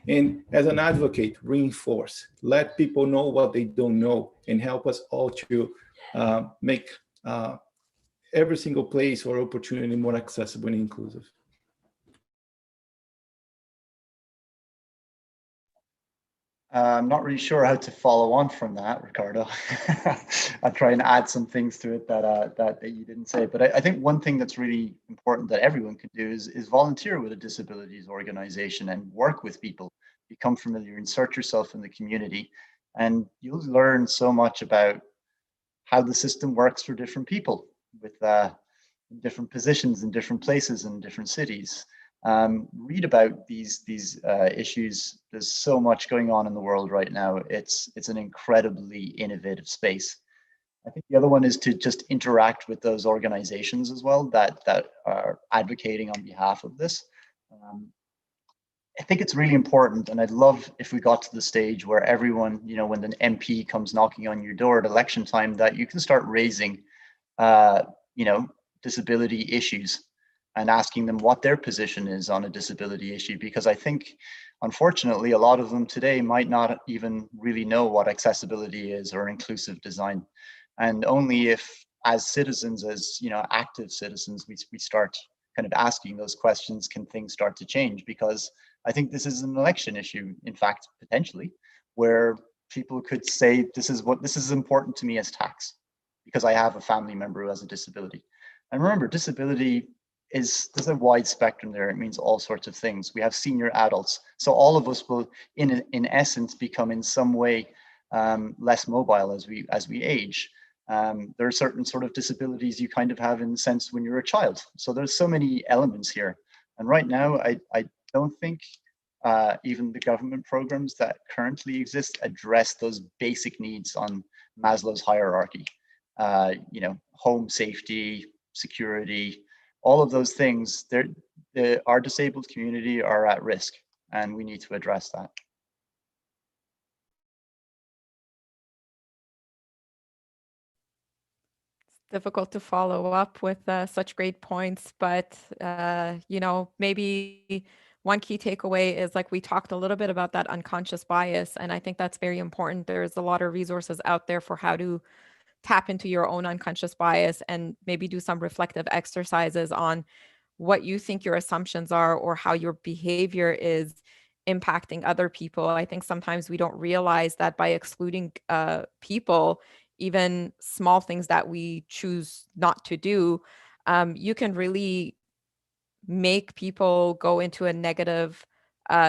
And as an advocate, reinforce, let people know what they don't know and help us all to make every single place or opportunity more accessible and inclusive. I'm not really sure how to follow on from that, Ricardo. I'll try and add some things to it that you didn't say. But I think one thing that's really important that everyone can do is volunteer with a disabilities organization and work with people. Become familiar, insert yourself in the community, and you'll learn so much about how the system works for different people with different positions in different places in different cities. Read about these issues. There's so much going on in the world right now. It's an incredibly innovative space. I think the other one is to just interact with those organizations as well that are advocating on behalf of this. I think it's really important, and I'd love if we got to the stage where everyone, you know, when an MP comes knocking on your door at election time, that you can start raising, you know, disability issues and asking them what their position is on a disability issue, because I think, unfortunately, a lot of them today might not even really know what accessibility is or inclusive design. And only if, as citizens, as you know, active citizens, we start kind of asking those questions, can things start to change? Because I think this is an election issue, in fact, potentially, where people could say, this is important to me as tax, because I have a family member who has a disability. And remember, disability there's a wide spectrum there. It means all sorts of things. We have senior adults. So all of us will, in essence, become in some way less mobile as we age. There are certain sort of disabilities you kind of have in the sense when you're a child. So there's so many elements here. And right now, I don't think even the government programs that currently exist address those basic needs on Maslow's hierarchy. You know, home safety, security, all of those things, our disabled community are at risk, and we need to address that. It's difficult to follow up with such great points, but you know, maybe one key takeaway is, like, we talked a little bit about that unconscious bias, and I think that's very important. There's a lot of resources out there for how to tap into your own unconscious bias and maybe do some reflective exercises on what you think your assumptions are or how your behavior is impacting other people. I think sometimes we don't realize that by excluding people, even small things that we choose not to do, you can really make people go into a negative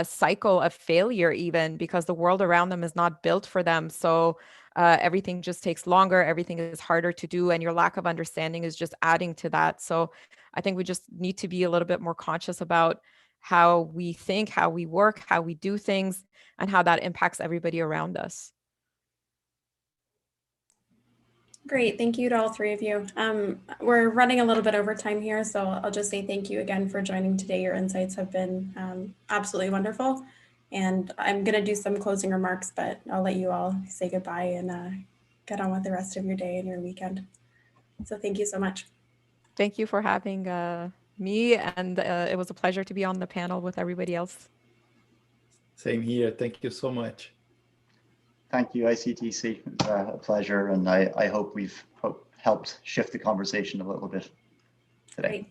cycle of failure, even because the world around them is not built for them. So everything just takes longer, everything is harder to do, and your lack of understanding is just adding to that. So I think we just need to be a little bit more conscious about how we think, how we work, how we do things, and how that impacts everybody around us. Great, thank you to all three of you. We're running a little bit over time here, so I'll just say thank you again for joining today. Your insights have been absolutely wonderful. And I'm gonna do some closing remarks, but I'll let you all say goodbye and get on with the rest of your day and your weekend. So thank you so much. Thank you for having me, and it was a pleasure to be on the panel with everybody else. Same here. Thank you so much. Thank you, ICTC. It was a pleasure, and I hope we've helped shift the conversation a little bit today. Great.